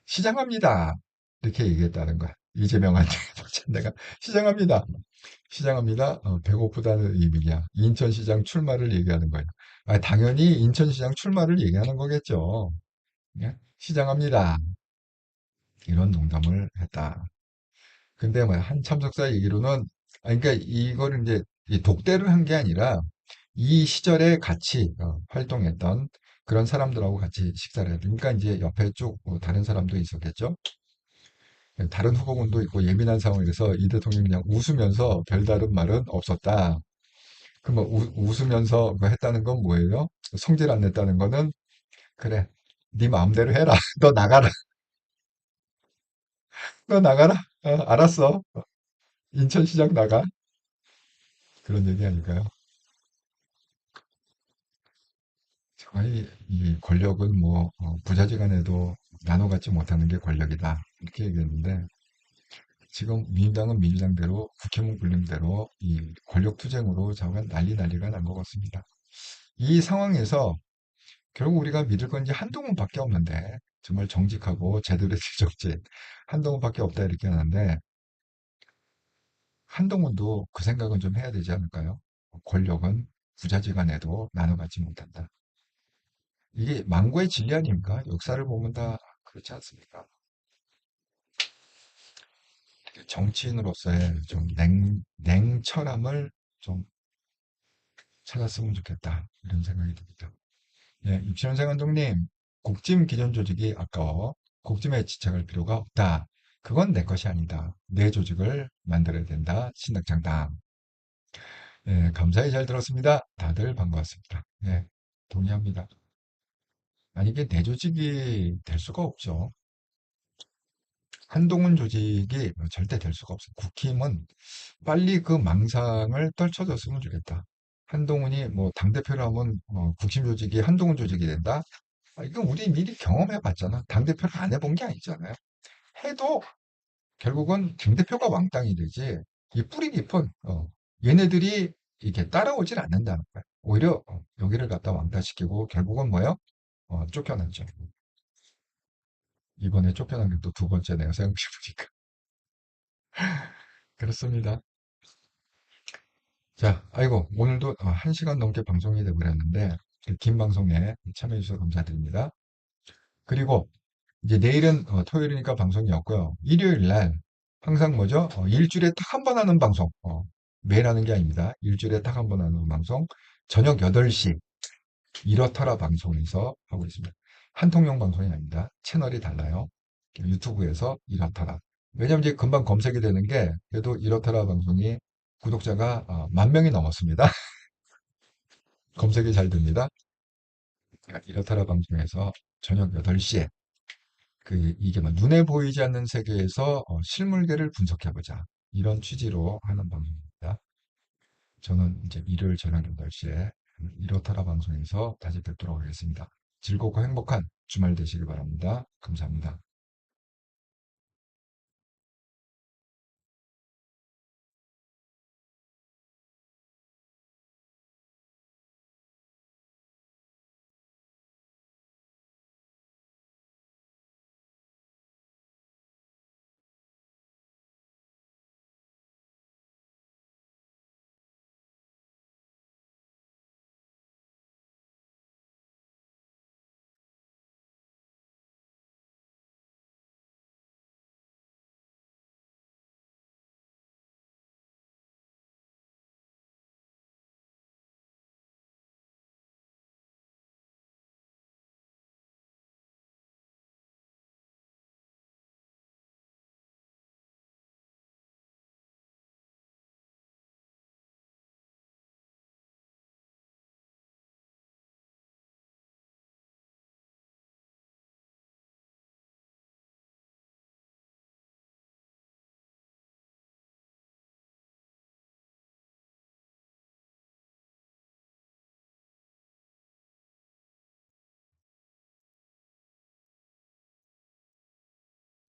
B: 시장합니다. 이렇게 얘기했다는 거야. 이재명한테 박찬대가 시장합니다. 시장합니다. 배고프다는 의미냐. 인천시장 출마를 얘기하는 거예요. 당연히 인천시장 출마를 얘기하는 거겠죠. 예? 시장합니다. 이런 농담을 했다. 근데 뭐 한 참석자 얘기로는 그러니까 이거를 이제 이 독대를 한 게 아니라 이 시절에 같이 활동했던 그런 사람들하고 같이 식사를 해요. 그러니까 이제 옆에 쭉 다른 사람도 있었겠죠. 다른 후보군도 있고 예민한 상황에서 이 대통령이 그냥 웃으면서 별다른 말은 없었다. 그럼 뭐 웃으면서 뭐 했다는 건 뭐예요? 성질 안 냈다는 거는 그래, 네 마음대로 해라. 너 나가라. 너 나가라. 알았어. 인천시장 나가. 그런 얘기 아닐까요? 거의 이 권력은 뭐 부자지간에도 나눠 갖지 못하는 게 권력이다. 이렇게 얘기했는데 지금 민주당은 민주당대로 국회의원 굴림대로 이 권력 투쟁으로 자관 난리가 난 것 같습니다. 이 상황에서 결국 우리가 믿을 건 이제 한동훈밖에 없는데 정말 정직하고 제대로 된 정직 한동훈밖에 없다 이렇게 하는데 한동훈도 그 생각은 좀 해야 되지 않을까요? 권력은 부자지간에도 나눠 갖지 못한다. 이게 망고의 진리 아닙니까? 역사를 보면 다 그렇지 않습니까? 정치인으로서의 좀 냉철함을 좀 찾았으면 좋겠다. 이런 생각이 듭니다. 예, 육신원생 감독님, 국짐 기존 조직이 아까워. 국짐에 지착할 필요가 없다. 그건 내 것이 아니다. 내 조직을 만들어야 된다. 신학장당. 예, 감사히 잘 들었습니다. 다들 반가웠습니다. 예, 동의합니다. 아니, 이게 내 조직이 될 수가 없죠. 한동훈 조직이 절대 될 수가 없어요. 국힘은 빨리 그 망상을 떨쳐줬으면 좋겠다. 한동훈이 뭐 당대표를 하면 국힘 조직이 한동훈 조직이 된다? 이건 우리 미리 경험해 봤잖아. 당대표를 안 해본 게 아니잖아요. 해도 결국은 당대표가 왕당이 되지. 이 뿌리 깊은 얘네들이 이게 따라오질 않는다는 거야. 오히려 여기를 갖다 왕따시키고 결국은 뭐예요? 쫓겨났죠. 이번에 쫓겨난 게 또 두 번째 내가 생각해보니까. 그렇습니다. 자, 아이고, 오늘도 1시간 넘게 방송이 되버렸는데, 긴 방송에 참여해주셔서 감사드립니다. 그리고 이제 내일은 토요일이니까 방송이 없고요. 일요일 날 항상 뭐죠? 일주일에 딱 한 번 하는 방송. 매일 하는 게 아닙니다. 일주일에 딱 한 번 하는 방송. 저녁 8시 이렇더라 방송에서 하고 있습니다. 한통용 방송이 아닙니다. 채널이 달라요. 유튜브에서 이렇더라. 왜냐면 이제 금방 검색이 되는 게 그래도 이렇더라 방송이 구독자가 10,000명이 넘었습니다. 검색이 잘 됩니다. 이렇더라 방송에서 저녁 8시에 이게 막 눈에 보이지 않는 세계에서 실물계를 분석해보자. 이런 취지로 하는 방송입니다. 저는 이제 일요일 저녁 8시에 이렇더라 방송에서 다시 뵙도록 하겠습니다. 즐겁고 행복한 주말 되시길 바랍니다. 감사합니다.